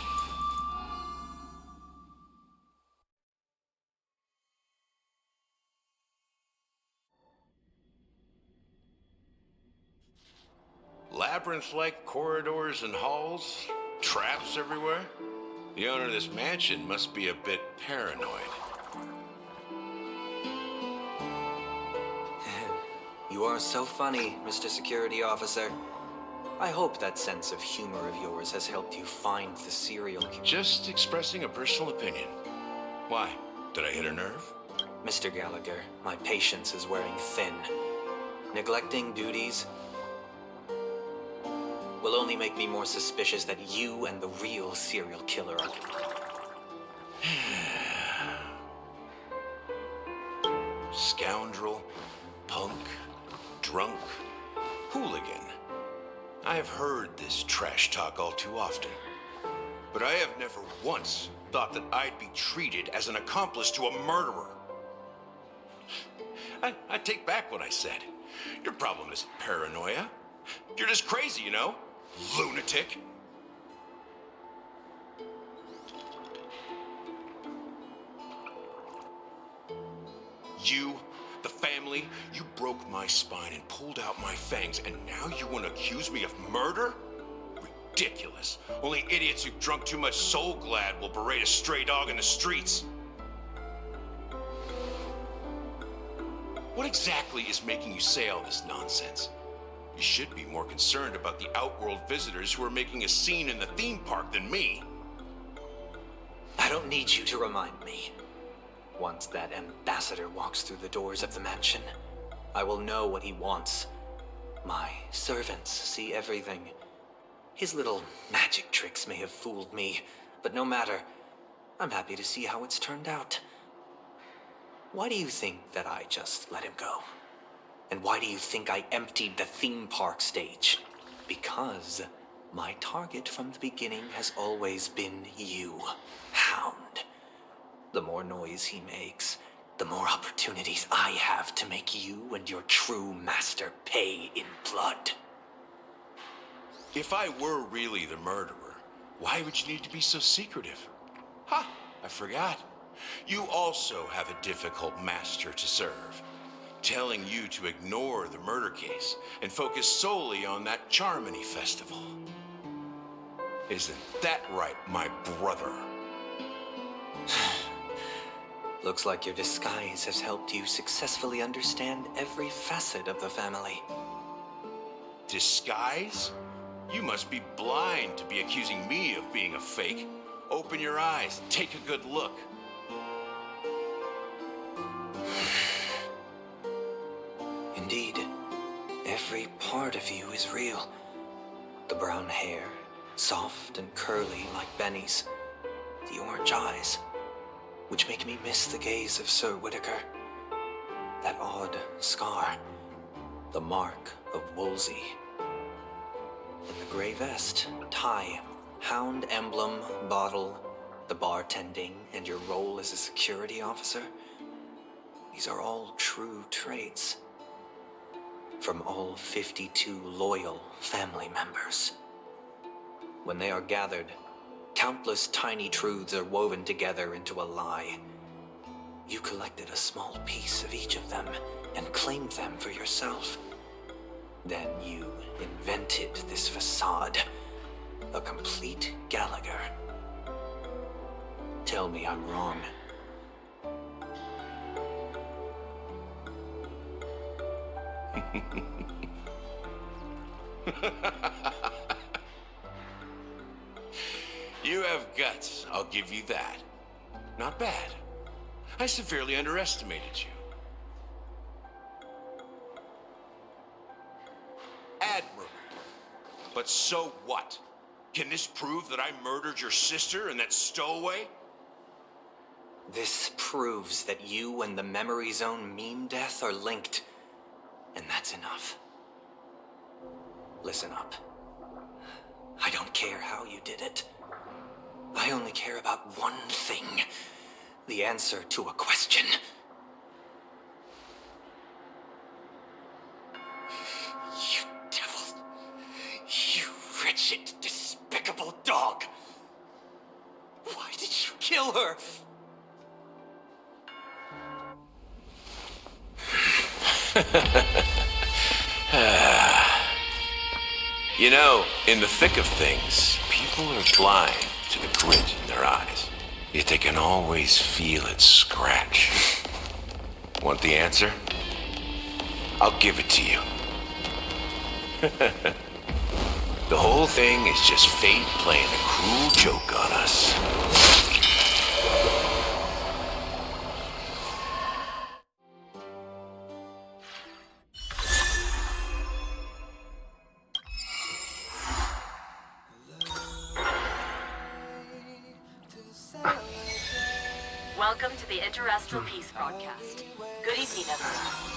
Labyrinth-like corridors and halls, traps everywhere. The owner of this mansion must be a bit paranoid. You are so funny, Mr. Security Officer. I hope that sense of humor of yours has helped you find the serial killer. Just expressing a personal opinion. Why? Did I hit a nerve? Mr. Gallagher, my patience is wearing thin. Neglecting duties will only make me more suspicious that you and the real serial killer are... Scoundrel, punk, drunk, hooligan. I have heard this trash talk all too often. But I have never once thought that I'd be treated as an accomplice to a murderer. I take back what I said. Your problem isn't paranoia. You're just crazy, you know? Lunatic. You, the family, you broke my spine and pulled out my fangs, and now you want to accuse me of murder? Ridiculous. Only idiots who've drunk too much Soul Glad will berate a stray dog in the streets. What exactly is making you say all this nonsense? You should be more concerned about the outworld visitors who are making a scene in the theme park than me. I don't need you to remind me. Once that ambassador walks through the doors of the mansion, I will know what he wants. My servants see everything. His little magic tricks may have fooled me, but no matter. I'm happy to see how it's turned out. Why do you think that I just let him go? And why do you think I emptied the theme park stage? Because my target from the beginning has always been you, Hound. The more noise he makes, the more opportunities I have to make you and your true master pay in blood. If I were really the murderer, why would you need to be so secretive? Ha! I forgot. You also have a difficult master to serve, telling you to ignore the murder case and focus solely on that Charmony festival. Isn't that right, my brother? Looks like your disguise has helped you successfully understand every facet of the family. Disguise? You must be blind to be accusing me of being a fake. Open your eyes, take a good look. Indeed, every part of you is real. The brown hair, soft and curly like Benny's. The orange eyes, which make me miss the gaze of Sir Whitaker. That odd scar, the mark of Wolsey. And the gray vest, tie, hound emblem, bottle, the bartending, and your role as a security officer. These are all true traits. From all 52 loyal family members. When they are gathered, countless tiny truths are woven together into a lie. You collected a small piece of each of them and claimed them for yourself. Then you invented this facade, a complete Gallagher. Tell me I'm wrong. You have guts, I'll give you that. Not bad. I severely underestimated you. but so what? Can this prove that I murdered your sister and that stowaway? This proves that you and the Memory Zone meme death are linked. And that's enough. Listen up. I don't care how you did it. I only care about one thing. The answer to a question. You devil. You wretched, despicable dog. Why did you kill her? You know, in the thick of things, people are blind to the grit in their eyes. Yet they can always feel it scratch. Want the answer? I'll give it to you. The whole thing is just fate playing a cruel joke on us. Welcome to the Interastral Peace broadcast. Good evening, everyone.